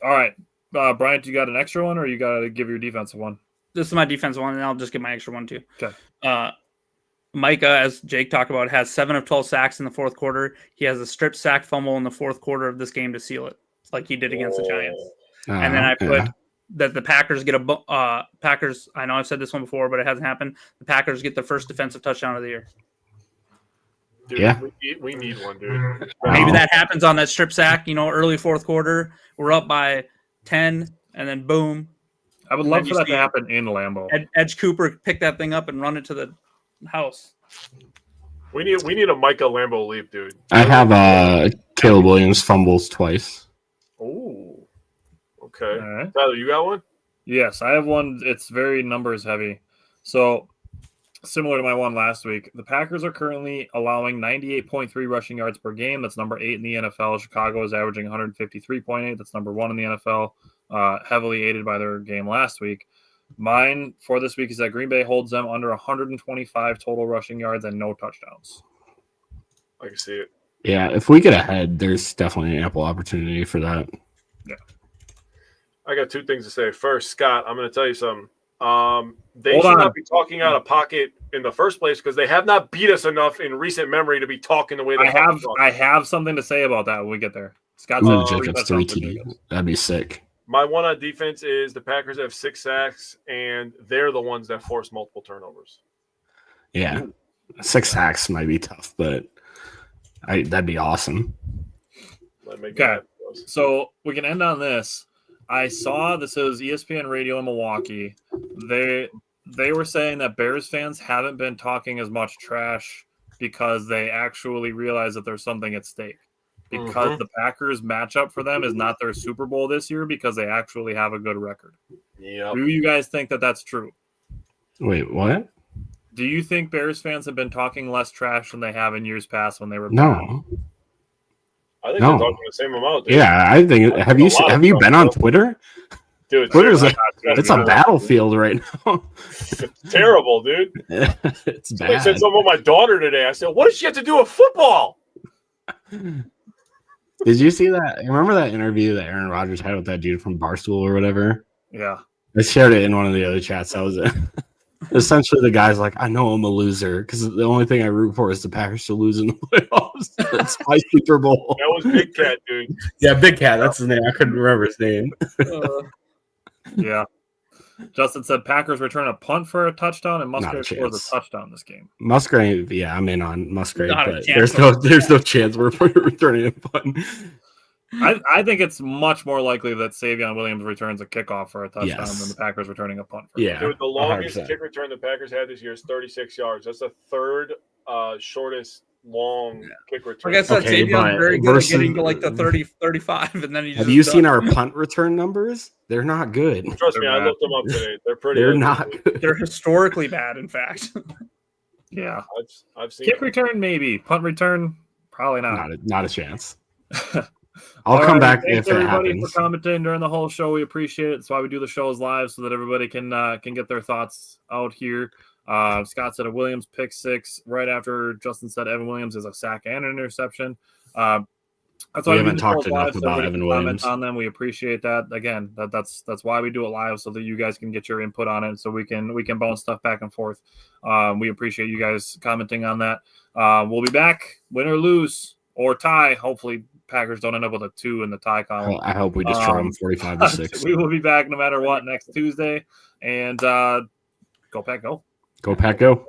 All right. Bryant, you got an extra one or you got to give your defensive one? This is my defensive one, and I'll just get my extra one too. Okay. Micah, as Jake talked about, has 7 of 12 sacks in the fourth quarter. He has a strip sack fumble in the fourth quarter of this game to seal it, like he did against the Giants. And then I put that the Packers get Packers. I know I've said this one before, but it hasn't happened. The Packers get their first defensive touchdown of the year. Dude, yeah, we need one, dude. Maybe that happens on that strip sack. Early fourth quarter, we're up by 10, and then boom. I would love for that to happen in Lambeau. Edge Cooper pick that thing up and run it to the house. We need a Micah Lambeau leap, dude. I have Caleb Williams fumbles twice. Oh, okay. All right. Tyler, you got one? Yes, I have one. It's very numbers heavy. So, similar to my one last week, the Packers are currently allowing 98.3 rushing yards per game. That's number 8 in the NFL. Chicago is averaging 153.8. That's number 1 in the NFL, heavily aided by their game last week. Mine for this week is that Green Bay holds them under 125 total rushing yards and no touchdowns. I can see it. Yeah, if we get ahead, there's definitely an ample opportunity for that. Yeah. I got 2 things to say. First, Scott, I'm going to tell you something. They should not be talking out of pocket in the first place because they have not beat us enough in recent memory to be talking the way they have. I have something to say about that when we get there. Scott said Jacobs 3 TD. That'd be sick. My one on defense is the Packers have 6 sacks, and they're the ones that force multiple turnovers. Yeah, 6 sacks might be tough, but that'd be awesome. Okay, so we can end on this. I saw this is ESPN Radio in Milwaukee. They were saying that Bears fans haven't been talking as much trash because they actually realize that there's something at stake. Because the Packers matchup for them is not their Super Bowl this year because they actually have a good record. Yep. Do you guys think that that's true? Wait, what? Do you think Bears fans have been talking less trash than they have in years past when they were No. I think they're talking the same amount. Dude. Yeah, I think. Have you been on Twitter? Dude, Twitter's it's a battlefield right now. It's terrible, dude. It's bad. I said something about my daughter today. I said, "What does she have to do with football?" Did you see that? Remember that interview that Aaron Rodgers had with that dude from Barstool or whatever? Yeah. I shared it in one of the other chats. That was it. Essentially, the guy's like, I know I'm a loser because the only thing I root for is the Packers to lose in the playoffs. That's my Super Bowl. That was Big Cat, dude. Yeah, Big Cat. That's his name. I couldn't remember his name. Yeah. Justin said Packers return a punt for a touchdown, and Musgrave scores a touchdown this game. Musgrave, yeah, I'm in on Musgrave, but there's no chance we're returning a punt. I think it's much more likely that Savion Williams returns a kickoff for a touchdown than the Packers returning a punt. Yeah, dude, the longest 100%. kick return the Packers had this year is 36 yards. That's the third shortest long kick return. Like I said, Savion's very good at getting to like the 30, 35, and then he just have you seen our punt return numbers? They're not good. Trust me, I looked them up today. They're not good. They're historically bad, in fact. Yeah, I've seen kick return maybe, punt return probably not. Not a chance. I'll come back Thanks if it everybody happens. for commenting during the whole show. We appreciate it. That's why we do the shows live so that everybody can get their thoughts out here. Scott said a Williams pick six right after Justin said Evan Williams is a sack and an interception. That's why We we do haven't the talked shows live, enough so about everybody Evan can Williams. comment on them. We appreciate that. Again, that's why we do it live so that you guys can get your input on it, so we can bounce stuff back and forth. We appreciate you guys commenting on that. We'll be back, win or lose or tie. Hopefully, Packers don't end up with a 2 in the tie column. I hope we destroy them 45-6. We will be back no matter what next Tuesday, and go Pack, go. Go Pack, go.